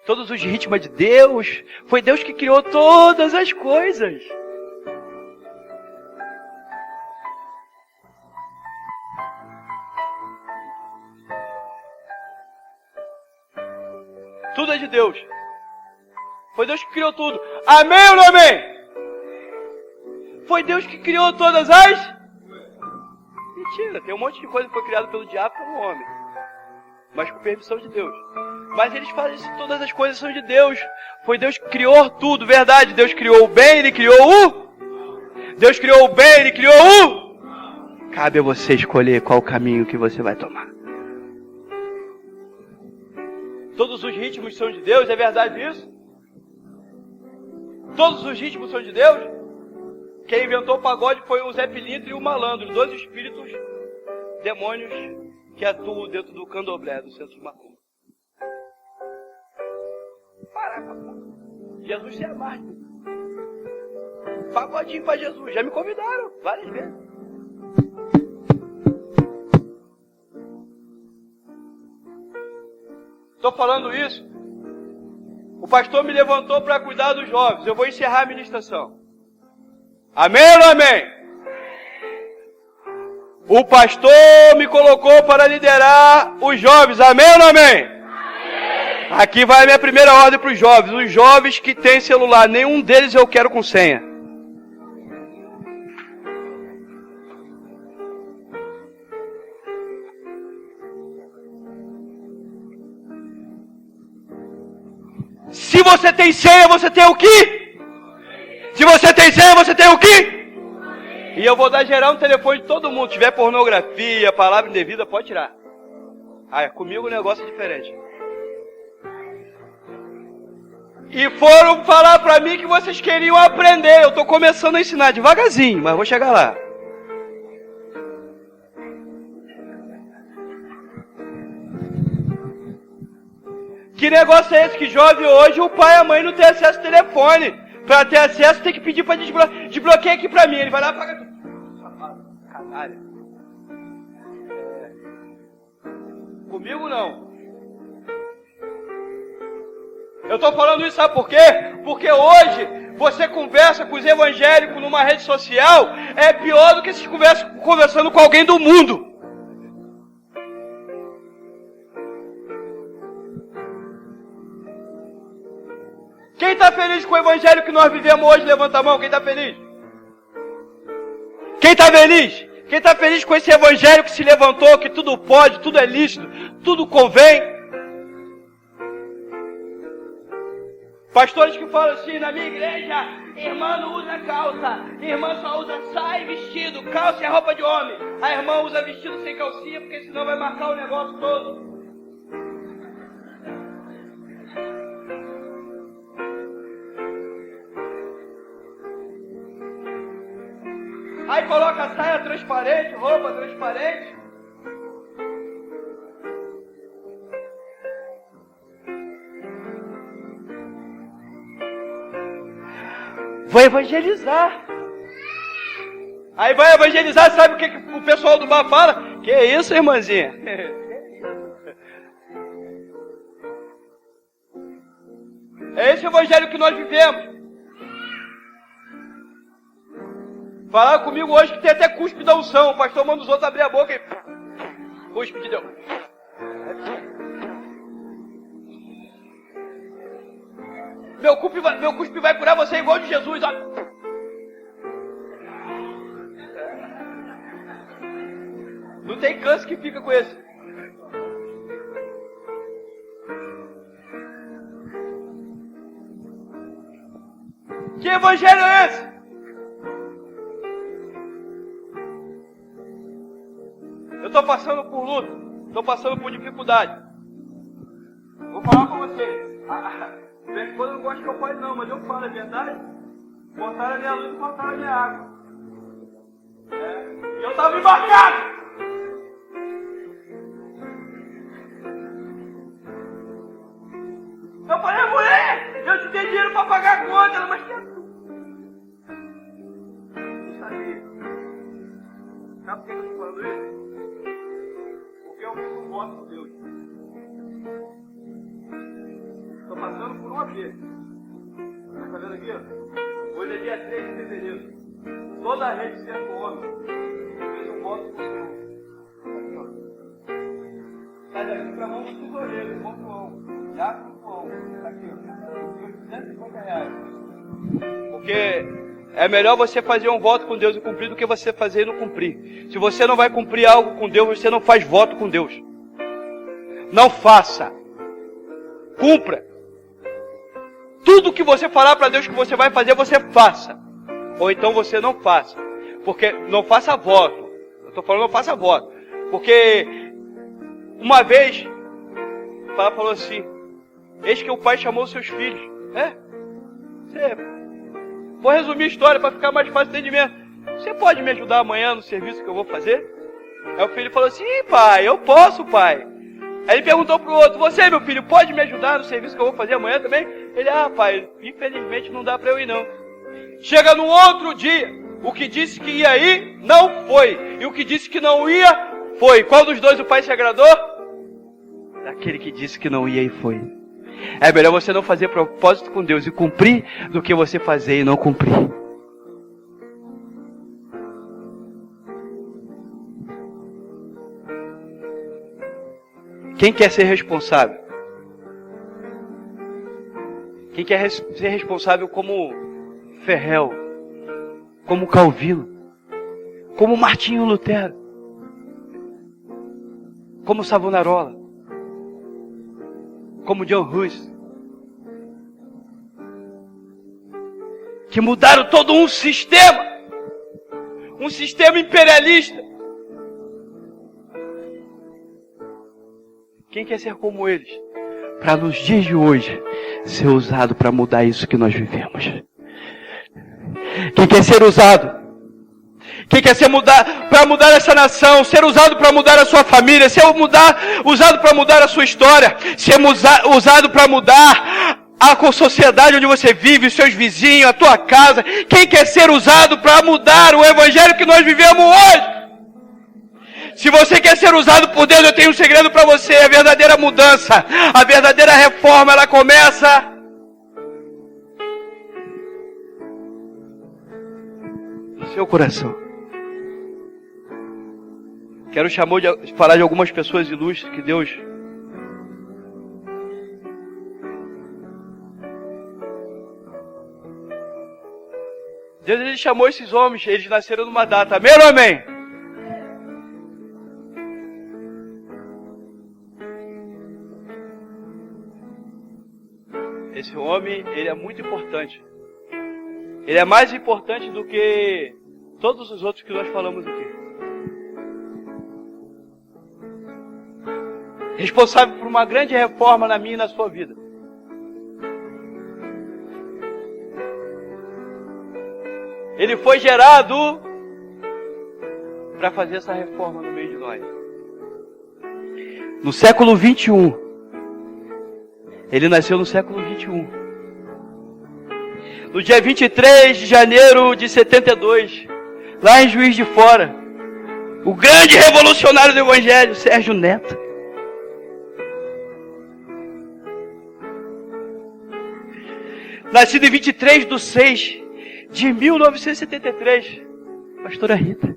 Todos os ritmos é de Deus. Foi Deus que criou todas as coisas. Tudo é de Deus. Foi Deus que criou tudo. Amém ou não amém? Foi Deus que criou todas as... Mentira, tem um monte de coisa que foi criada pelo diabo e pelo homem. Mas com permissão de Deus. Mas eles fazem isso, todas as coisas são de Deus. Foi Deus que criou tudo, verdade. Deus criou o bem, Ele criou o... Deus criou o bem, Ele criou o... Cabe a você escolher qual o caminho que você vai tomar. Todos os ritmos são de Deus, é verdade isso? Todos os ritmos são de Deus? Quem inventou o pagode foi o Zé Pilintra e o Malandro, dois espíritos demônios que atuam dentro do candomblé, do centro de macumba. Caraca, pô. Jesus se amarra. Pagodinho pra Jesus. Já me convidaram várias vezes. Estou falando isso. O pastor me levantou para cuidar dos jovens. Eu vou encerrar a ministração. Amém ou não amém? O pastor me colocou para liderar os jovens. Amém ou não amém? Aqui vai a minha primeira ordem para os jovens. Os jovens que têm celular, nenhum deles eu quero com senha. Se você tem senha, você tem o quê? Se você tem senha, você tem o quê? E eu vou dar geral no telefone de todo mundo. Se tiver pornografia, palavra indevida, pode tirar. Comigo o negócio é diferente. E foram falar pra mim que vocês queriam aprender. Eu tô começando a ensinar devagarzinho, mas vou chegar lá. Que negócio é esse que jovem hoje, o pai e a mãe não tem acesso ao telefone. Pra ter acesso tem que pedir pra desbloquear aqui pra mim. Ele vai lá e paga tudo. Canalha. Comigo não. Eu tô falando isso, sabe por quê? Porque hoje você conversa com os evangélicos numa rede social, é pior do que se conversando com alguém do mundo. Quem está feliz com o evangelho que nós vivemos hoje? Levanta a mão, quem está feliz? Quem está feliz? Quem está feliz com esse evangelho que se levantou, que tudo pode, tudo é lícito, tudo convém? Pastores que falam assim, na minha igreja, irmã não usa calça, irmã só usa saia e vestido, calça é roupa de homem. A irmã usa vestido sem calcinha, porque senão vai marcar o negócio todo. Aí coloca saia transparente, roupa transparente. Vou evangelizar. Aí vai evangelizar, sabe o que o pessoal do bar fala? Que isso, irmãzinha? É esse evangelho que nós vivemos. Falaram comigo hoje que tem até cuspe da unção. O pastor manda os outros abrir a boca e... Cuspe de Deus. Meu cuspe vai curar você igual de Jesus. Ó. Não tem câncer que fica com esse. Que evangelho é esse? Eu estou passando por luta, estou passando por dificuldade. De vez em quando eu não gosto que eu fale não, mas eu falo, é verdade. Cortaram a minha luz e cortaram a minha água. E eu estava embarcado. Eu falei, mulher, eu te dei dinheiro para pagar a conta. Ela, mas que é tu? Sabe por que eu estou falando isso? Porque eu fiz um voto com Deus. Estou passando por uma vez. Está vendo aqui? Ó? Hoje é dia 3 de fevereiro. Toda a rede Centro Homem fez um voto com Deus. Aqui, ó. Sai daqui para a mão do tesoureiro, irmão João. Já com o João. Aqui, ó. R$250. Porque é melhor você fazer um voto com Deus e cumprir do que você fazer e não cumprir. Se você não vai cumprir algo com Deus, você não faz voto com Deus. Não faça. Cumpra. Tudo que você falar para Deus que você vai fazer, você faça. Ou então você não faça. Porque não faça voto. Eu estou falando não faça voto. Porque uma vez o pai falou assim: eis que o pai chamou seus filhos. Vou resumir a história para ficar mais fácil de entendimento. Você pode me ajudar amanhã no serviço que eu vou fazer? Aí o filho falou assim: pai, eu posso, pai. Aí ele perguntou pro outro: você, meu filho, pode me ajudar no serviço que eu vou fazer amanhã também? Ele: pai, infelizmente não dá para eu ir não. Chega no outro dia, o que disse que ia ir, não foi. E o que disse que não ia, foi. Qual dos dois o pai se agradou? Daquele que disse que não ia e foi. É melhor você não fazer propósito com Deus e cumprir do que você fazer e não cumprir. Quem quer ser responsável? Quem quer ser responsável como Ferrel, como Calvino, como Martinho Lutero, como Savonarola, como John Hus, que mudaram todo um sistema imperialista. Quem quer ser como eles? Para nos dias de hoje ser usado para mudar isso que nós vivemos. Quem quer ser usado? Quem quer ser para mudar essa nação, ser usado para mudar a sua família, usado para mudar a sua história, ser usado para mudar a sociedade onde você vive, os seus vizinhos, a tua casa. Quem quer ser usado para mudar o evangelho que nós vivemos hoje? Se você quer ser usado por Deus, eu tenho um segredo para você. A verdadeira mudança, a verdadeira reforma, ela começa no seu coração. Quero falar de algumas pessoas ilustres que Deus ele chamou esses homens, eles nasceram numa data. Amém ou amém? Esse homem, ele é muito importante. Ele é mais importante do que todos os outros que nós falamos aqui. Responsável por uma grande reforma na minha e na sua vida. Ele foi gerado para fazer essa reforma no meio de nós. No século 21. Ele nasceu no século 21. No dia 23 de janeiro de 72, lá em Juiz de Fora, o grande revolucionário do Evangelho, Sérgio Neto. Nascido em 23/6/1973, pastora Rita.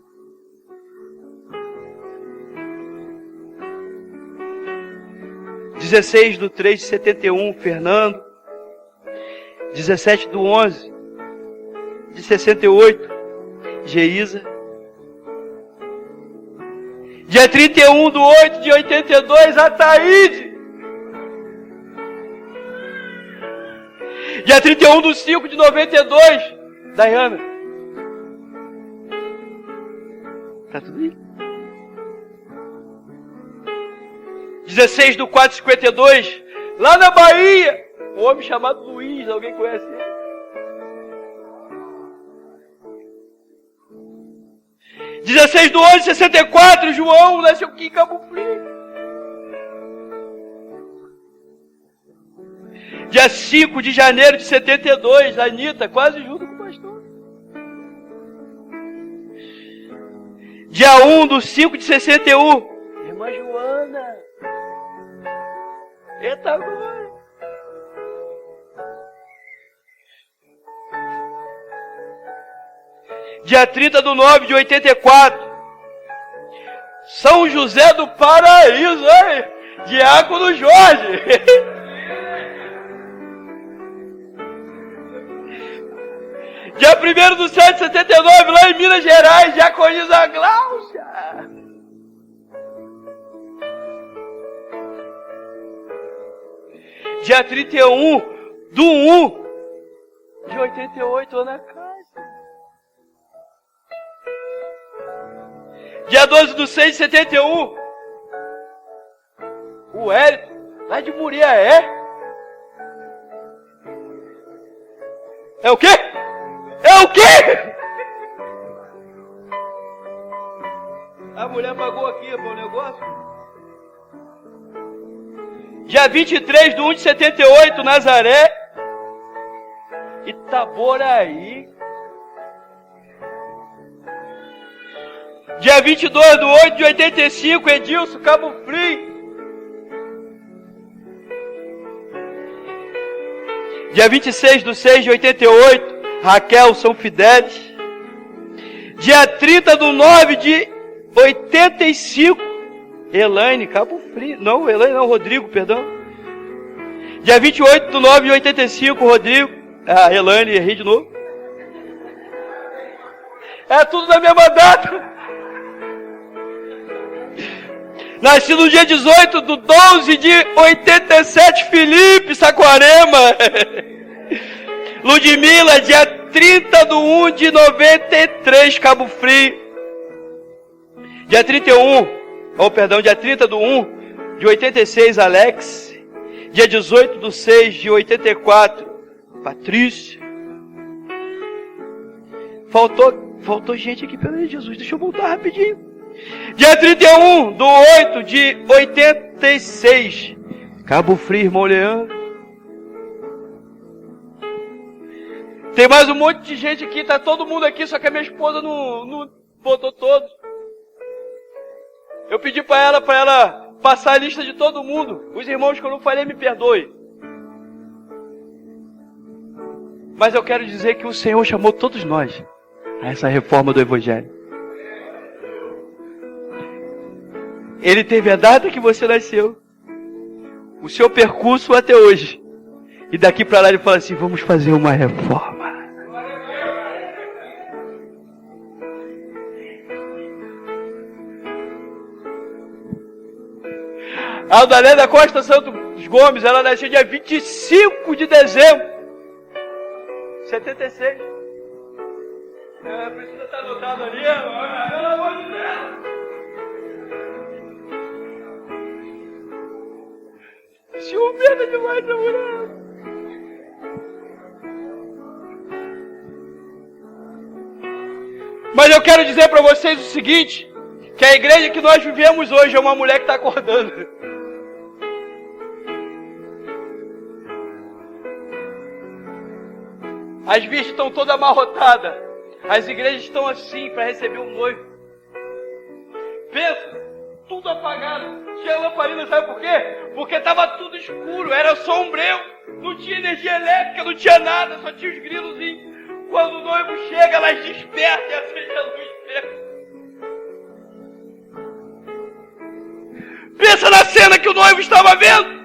(16/3 de 71, Fernando. 17/11 de 68, Geisa. Dia 31/8 de 82, Ataíde. Dia 31/5 de 92, Dayana. Tá tudo aí? 16/4/52, lá na Bahia, Um homem chamado Luiz, alguém conhece ele? Dia 16/11/64, João nasceu aqui em Cabo Frio. Dia 5 de janeiro de 72, Anitta, quase junto com o pastor. Dia 1/5/61, irmã Joana. Eita agora. Dia 30/9/84, São José do Paraíso, hein? Diácono Jorge. Dia 1/7/79, lá em Minas Gerais, diaconisa Gláucia. Dia 31/1/88, Ana Cássia. Dia 12/6/71, o Hélio, lá de Muriaé. É o quê? É o quê? A mulher pagou aqui para o negócio. Dia 23/1/78, Nazaré. Itaboraí. Dia 22/8/85, Edilson, Cabo Frio. Dia 26/6/88, Raquel, São Fidélis. Dia 30/9/85, Elaine, Cabo Frio. Não, Elaine não, Rodrigo, perdão. Dia 28/9/85, Rodrigo. Elaine, errei de novo. É tudo na mesma data. Nasci no dia 18/12/87, Felipe, Saquarema. Ludmila, dia 30/1/93, Cabo Frio. Dia 30/1/86, Alex. Dia 18/6/84, Patrícia. Faltou gente aqui, pelo Jesus, deixa eu voltar rapidinho. Dia 31/8/86, Cabo Frio, irmão Leandro. Tem mais um monte de gente aqui, tá todo mundo aqui, só que a minha esposa não botou todos. Eu pedi para ela passar a lista de todo mundo. Os irmãos que eu não falei, me perdoe. Mas eu quero dizer que o Senhor chamou todos nós a essa reforma do Evangelho. Ele teve a data que você nasceu, o seu percurso até hoje. E daqui para lá ele fala assim, vamos fazer uma reforma. A Aldaléia Costa Santos Gomes, ela nasceu dia 25 de dezembro de 76. Precisa estar anotado ali, pelo amor de Deus. Ciumenta demais essa mulher. Mas eu quero dizer para vocês o seguinte, que a igreja que nós vivemos hoje é uma mulher que está acordando. As vistas estão todas amarrotadas. As igrejas estão assim para receber um noivo. Pensa, tudo apagado. Tinha lamparina, sabe por quê? Porque estava tudo escuro, era sombrio. Não tinha energia elétrica, não tinha nada, só tinha os grilozinhos. Quando o noivo chega, elas despertam e acende a luz mesmo. Pensa na cena que o noivo estava vendo.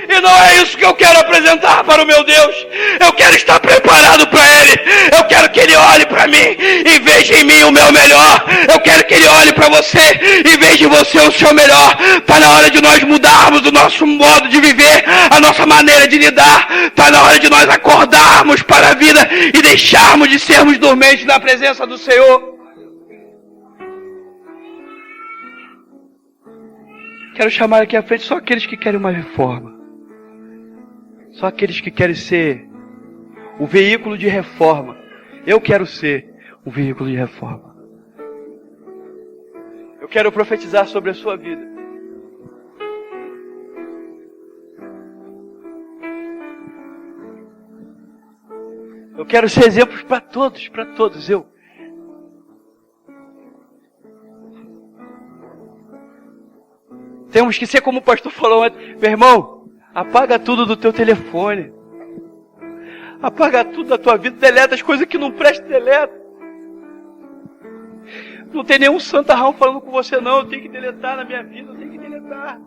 E não é isso que eu quero apresentar para o meu Deus. Eu quero estar preparado para Ele. Eu quero que Ele olhe para mim e veja em mim o meu melhor. Eu quero que Ele olhe para você e veja em você o seu melhor. Está na hora de nós mudarmos o nosso modo de viver, a nossa maneira de lidar. Está na hora de nós acordarmos para a vida e deixarmos de sermos dormentes na presença do Senhor. Quero chamar aqui à frente só aqueles que querem uma reforma. Só aqueles que querem ser o veículo de reforma. Eu quero ser o veículo de reforma. Eu quero profetizar sobre a sua vida. Eu quero ser exemplos para todos, Temos que ser como o pastor falou antes. Meu irmão, apaga tudo do teu telefone. Apaga tudo da tua vida, deleta as coisas que não prestam, deleta. Não tem nenhum santarrão falando com você não, eu tenho que deletar na minha vida, eu tenho que deletar.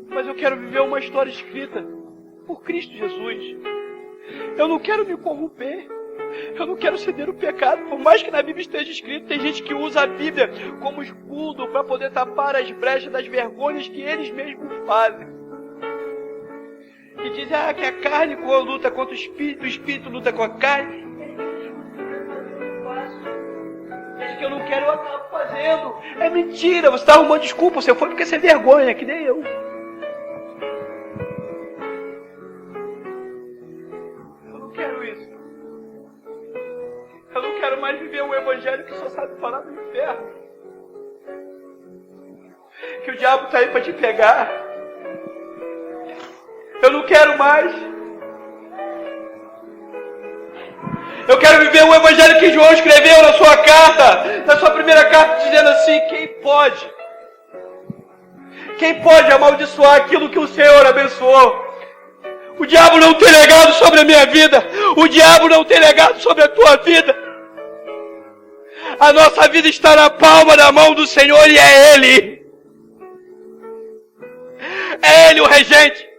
Mas eu quero viver uma história escrita por Cristo Jesus. Eu não quero me corromper. Eu não quero ceder o pecado, por mais que na Bíblia esteja escrito. Tem gente que usa a Bíblia como escudo para poder tapar as brechas das vergonhas que eles mesmos fazem. E dizem que a carne luta contra o espírito luta com a carne. Diz que eu não quero, eu acabo fazendo. É mentira, você está arrumando desculpa. Você foi porque você é vergonha, que nem eu. Eu não quero isso. Eu não quero mais viver um evangelho que só sabe falar do inferno. Que o diabo está aí para te pegar. Eu não quero mais. Eu quero viver o evangelho que João escreveu na sua carta, na sua primeira carta, dizendo assim: quem pode amaldiçoar aquilo que o Senhor abençoou? O diabo não tem legado sobre a minha vida. O diabo não tem legado sobre a tua vida. A nossa vida está na palma da mão do Senhor e é Ele. É Ele o regente.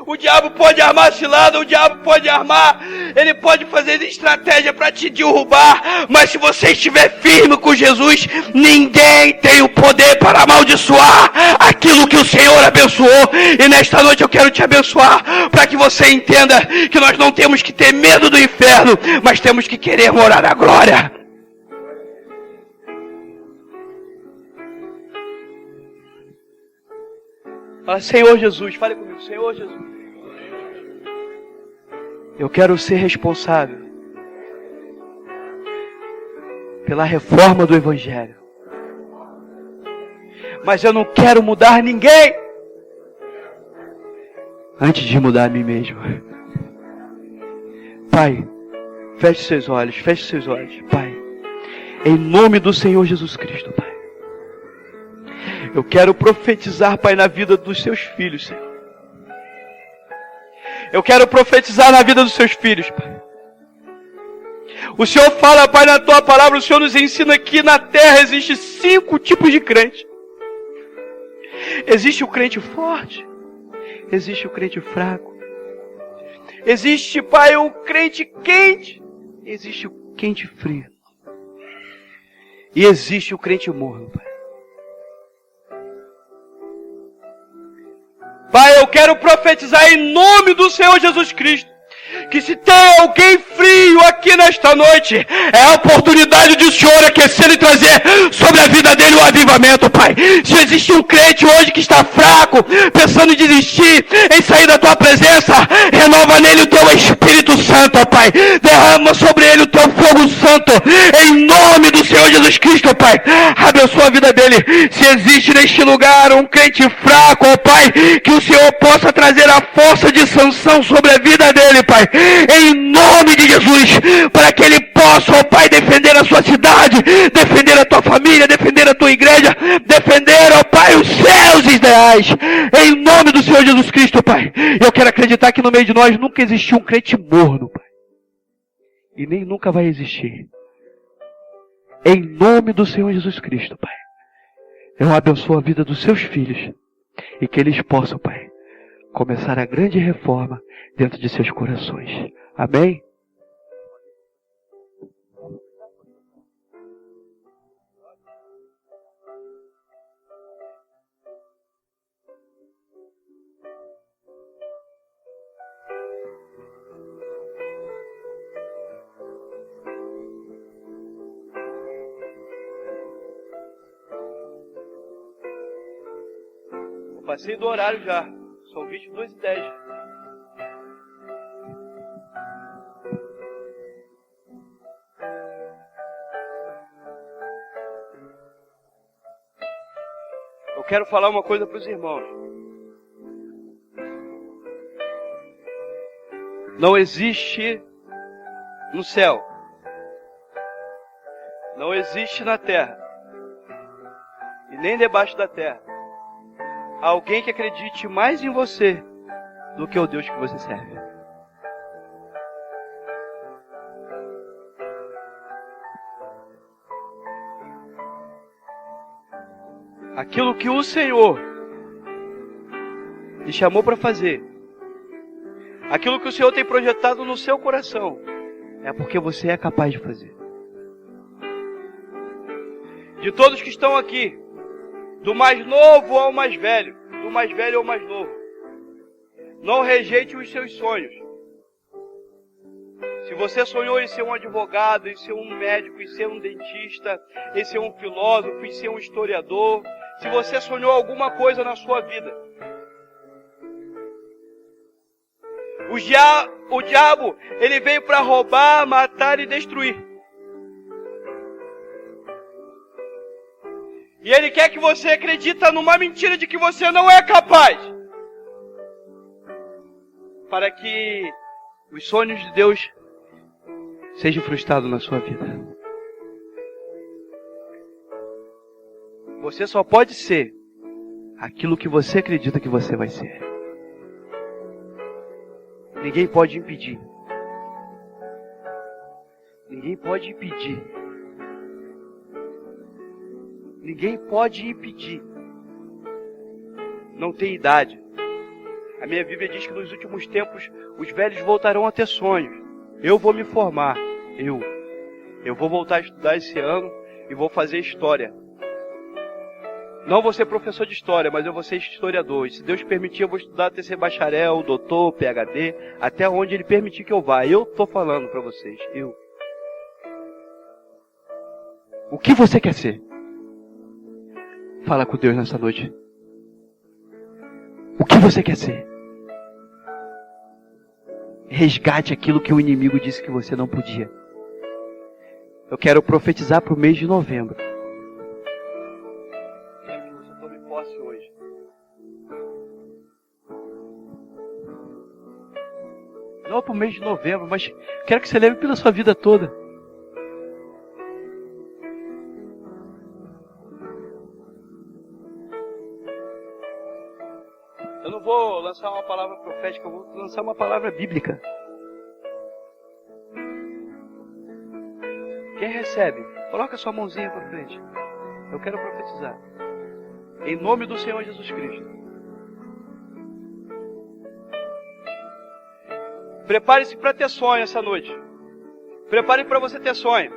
O diabo pode armar cilada, o diabo pode armar, ele pode fazer estratégia para te derrubar, mas se você estiver firme com Jesus, ninguém tem o poder para amaldiçoar aquilo que o Senhor abençoou. E nesta noite eu quero te abençoar, para que você entenda que nós não temos que ter medo do inferno, mas temos que querer morar na glória. Fala, Senhor Jesus, fale comigo, Senhor Jesus. Eu quero ser responsável pela reforma do Evangelho. Mas eu não quero mudar ninguém antes de mudar a mim mesmo. Pai, feche seus olhos, Pai. Em nome do Senhor Jesus Cristo, Pai. Eu quero profetizar, Pai, na vida dos seus filhos, Senhor. Eu quero profetizar na vida dos seus filhos, Pai. O Senhor fala, Pai, na Tua palavra, o Senhor nos ensina que na terra existem 5 tipos de crente. Existe o crente forte, existe o crente fraco, existe, Pai, o crente quente, existe o quente frio, e existe o crente morno, Pai. Pai, eu quero profetizar em nome do Senhor Jesus Cristo, que se tem alguém frio aqui nesta noite, é a oportunidade de o Senhor aquecer e trazer sobre a vida dele o avivamento, Pai. Se existe um crente hoje que está fraco, pensando em desistir, em sair da Tua presença, renova nele o Teu Espírito Santo, ó Pai. Derrama sobre ele o Teu fogo santo, em nome do Senhor Jesus Cristo, Pai. Abençoa a vida dele. Se existe neste lugar um crente fraco, ó Pai, que o Senhor possa trazer a força de sanção sobre a vida dele, Pai. Em nome de Jesus, para que ele possa, ó Pai, defender a sua cidade, defender a tua família, defender a tua igreja, defender, ó Pai, os seus ideais, em nome do Senhor Jesus Cristo, Pai. Eu quero acreditar que no meio de nós nunca existiu um crente morno, Pai, e nem nunca vai existir. Em nome do Senhor Jesus Cristo, Pai, eu abençoo a vida dos seus filhos, e que eles possam, Pai, começar a grande reforma dentro de seus corações. Amém? Passei do horário já. São 22h10. Eu quero falar uma coisa para os irmãos. Não existe no céu, não existe na terra, e nem debaixo da terra, alguém que acredite mais em você do que o Deus que você serve. Aquilo que o Senhor te chamou para fazer, aquilo que o Senhor tem projetado no seu coração, é porque você é capaz de fazer. De todos que estão aqui, do mais novo ao mais velho, do mais velho ao mais novo, não rejeite os seus sonhos. Se você sonhou em ser um advogado, em ser um médico, em ser um dentista, em ser um filósofo, em ser um historiador, se você sonhou alguma coisa na sua vida, o diabo, ele veio para roubar, matar e destruir. E ele quer que você acredite numa mentira de que você não é capaz, para que os sonhos de Deus sejam frustrados na sua vida. Você só pode ser aquilo que você acredita que você vai ser. Ninguém pode impedir. Ninguém pode impedir. Ninguém pode impedir. Não tem idade. A minha Bíblia diz que nos últimos tempos os velhos voltarão a ter sonhos. Eu vou me formar. Eu vou voltar a estudar esse ano e vou fazer história. Não vou ser professor de história, mas eu vou ser historiador. E se Deus permitir, eu vou estudar até ser bacharel, doutor, PhD, até onde Ele permitir que eu vá. Eu estou falando para vocês. O que você quer ser? Fala com Deus nessa noite. O que você quer ser? Resgate aquilo que o inimigo disse que você não podia. Eu quero profetizar para o mês de novembro. Quero que você tome posse hoje. Não para o mês de novembro, mas quero que você leve pela sua vida toda. Eu não vou lançar uma palavra profética, eu vou lançar uma palavra bíblica. Quem recebe, coloca a sua mãozinha para frente. Eu quero profetizar. Em nome do Senhor Jesus Cristo. Prepare-se para ter sonho essa noite. Prepare para você ter sonho.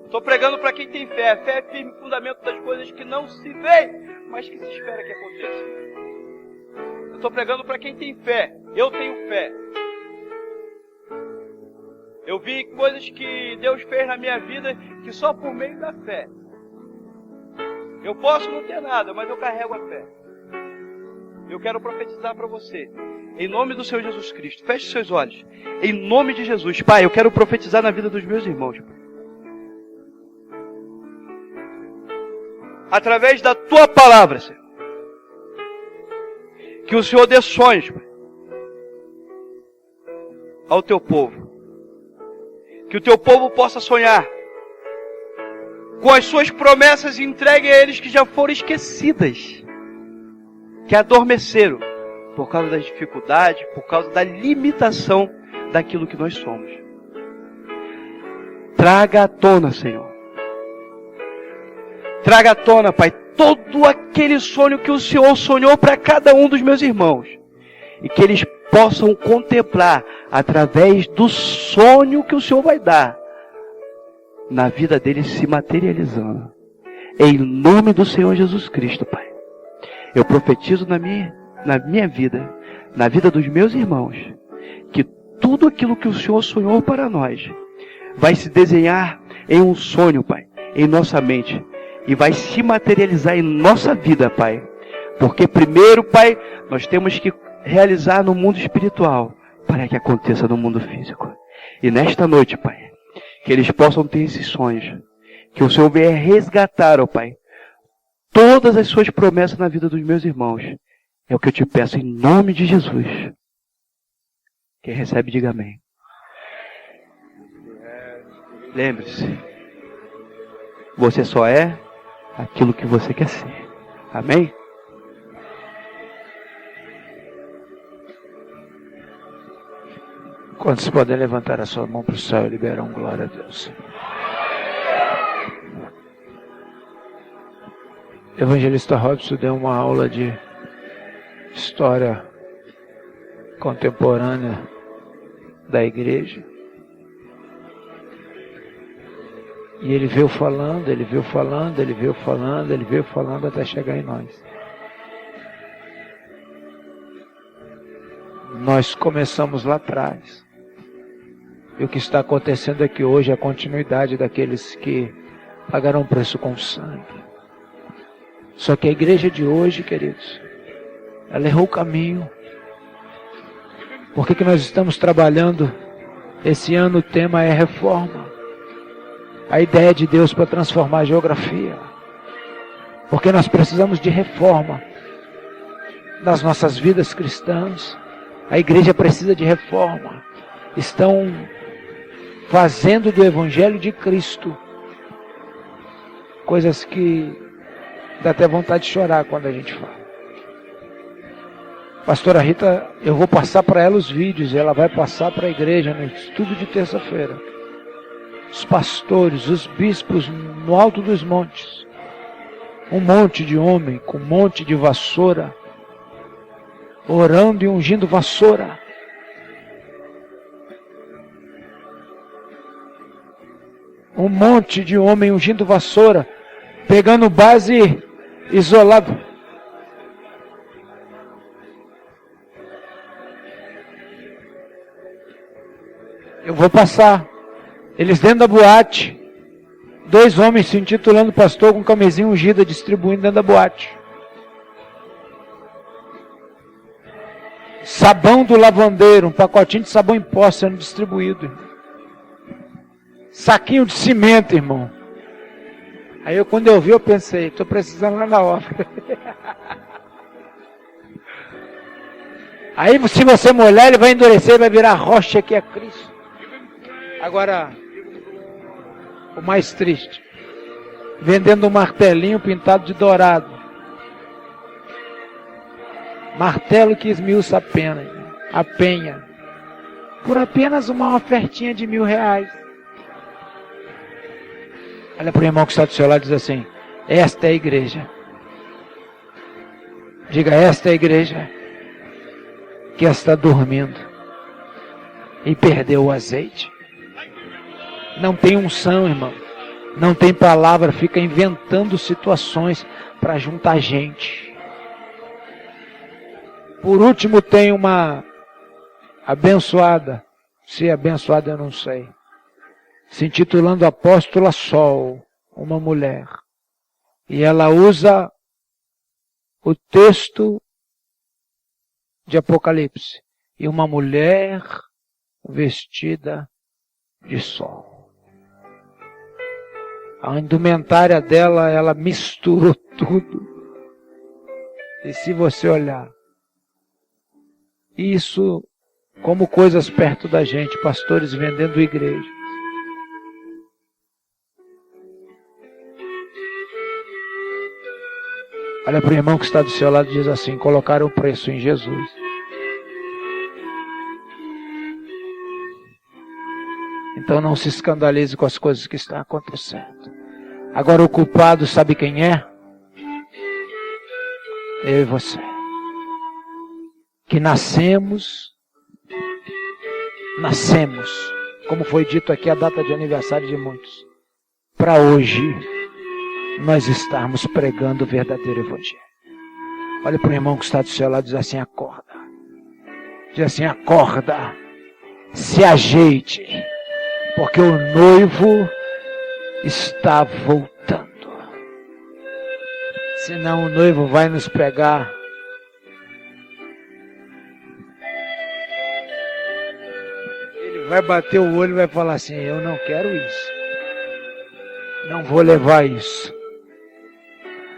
Estou pregando para quem tem fé. Fé é firme fundamento das coisas que não se vê, mas que se espera que aconteça. Eu estou pregando para quem tem fé. Eu tenho fé. Eu vi coisas que Deus fez na minha vida que só por meio da fé. Eu posso não ter nada, mas eu carrego a fé. Eu quero profetizar para você. Em nome do Senhor Jesus Cristo. Feche seus olhos. Em nome de Jesus. Pai, eu quero profetizar na vida dos meus irmãos. Através da Tua palavra, Senhor. Que o Senhor dê sonhos, Pai, ao Teu povo. Que o Teu povo possa sonhar com as Suas promessas entregue a eles que já foram esquecidas, que adormeceram por causa das dificuldades, por causa da limitação daquilo que nós somos. Traga à tona, Senhor. Traga à tona, Pai, todo aquele sonho que o Senhor sonhou para cada um dos meus irmãos. E que eles possam contemplar, através do sonho que o Senhor vai dar, na vida deles se materializando. Em nome do Senhor Jesus Cristo, Pai. Eu profetizo na minha vida, na vida dos meus irmãos, que tudo aquilo que o Senhor sonhou para nós, vai se desenhar em um sonho, Pai, em nossa mente. E vai se materializar em nossa vida, Pai. Porque primeiro, Pai, nós temos que realizar no mundo espiritual para que aconteça no mundo físico. E nesta noite, Pai, que eles possam ter esses sonhos, que o Senhor venha resgatar, ó Pai, todas as suas promessas na vida dos meus irmãos. É o que eu te peço em nome de Jesus. Quem recebe, diga amém. Lembre-se, você só é aquilo que você quer ser. Amém? Quantos podem levantar a sua mão para o céu e liberar um glória a Deus? O evangelista Robson deu uma aula de história contemporânea da igreja. E ele veio falando até chegar em nós. Nós começamos lá atrás. E o que está acontecendo aqui hoje é a continuidade daqueles que pagaram o preço com sangue. Só que a igreja de hoje, queridos, ela errou o caminho. Por que nós estamos trabalhando? Esse ano o tema é reforma. A ideia de Deus para transformar a geografia. Porque nós precisamos de reforma nas nossas vidas cristãs. A igreja precisa de reforma. Estão fazendo do Evangelho de Cristo coisas que dá até vontade de chorar quando a gente fala. Pastora Rita, eu vou passar para ela os vídeos, ela vai passar para a igreja no estudo de terça-feira. Os pastores, os bispos no alto dos montes. Um monte de homem com um monte de vassoura, orando e ungindo vassoura. Um monte de homem ungindo vassoura, pegando base isolado. Eu vou passar. Eles dentro da boate. 2 homens se intitulando pastor com camisinha ungida, distribuindo dentro da boate. Sabão do lavandeiro, um pacotinho de sabão em pó sendo distribuído. Saquinho de cimento, irmão. Aí quando eu vi, eu pensei, estou precisando lá na obra. Aí se você molhar, ele vai endurecer, vai virar rocha, que é Cristo. Agora, o mais triste, vendendo um martelinho pintado de dourado. Martelo que esmiuça a penha. Por apenas uma ofertinha de R$1.000. Olha para o irmão que está do seu lado e diz assim, esta é a igreja. Diga, esta é a igreja que está dormindo e perdeu o azeite. Não tem unção, irmão. Não tem palavra, fica inventando situações para juntar gente. Por último tem uma abençoada. Se é abençoada eu não sei. Se intitulando Apóstola Sol, uma mulher. E ela usa o texto de Apocalipse. E uma mulher vestida de sol. A indumentária dela, ela misturou tudo. E se você olhar, isso como coisas perto da gente, pastores vendendo igreja. Olha para o irmão que está do seu lado e diz assim, colocaram o preço em Jesus. Então não se escandalize com as coisas que estão acontecendo. Agora o culpado sabe quem é? Eu e você. Que nascemos, como foi dito aqui, a data de aniversário de muitos, para hoje nós estarmos pregando o verdadeiro evangelho. Olha para o irmão que está do seu lado e diz assim, acorda. Diz assim, acorda, se ajeite, porque o noivo está voltando. Senão o noivo vai nos pegar. Ele vai bater o olho e vai falar assim: eu não quero isso. Não vou levar isso.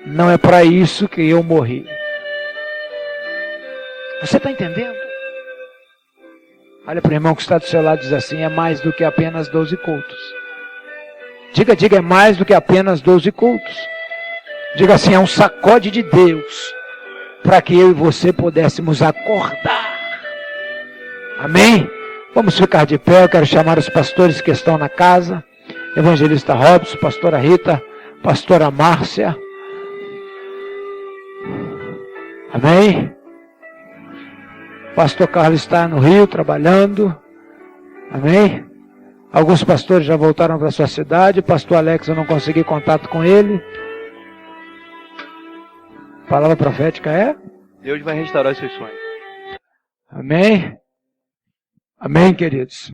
Não é para isso que eu morri. Você está entendendo? Olha para o irmão que está do seu lado e diz assim: é mais do que apenas 12 cultos. Diga, é mais do que apenas 12 cultos. Diga assim: é um sacode de Deus para que eu e você pudéssemos acordar. Amém? Vamos ficar de pé. Eu quero chamar os pastores que estão na casa. Evangelista Robson, pastora Rita, pastora Márcia. Amém? Pastor Carlos está no Rio trabalhando. Amém? Alguns pastores já voltaram para sua cidade. Pastor Alex, eu não consegui contato com ele. Palavra profética é? Deus vai restaurar os seus sonhos. Amém? Amém, queridos?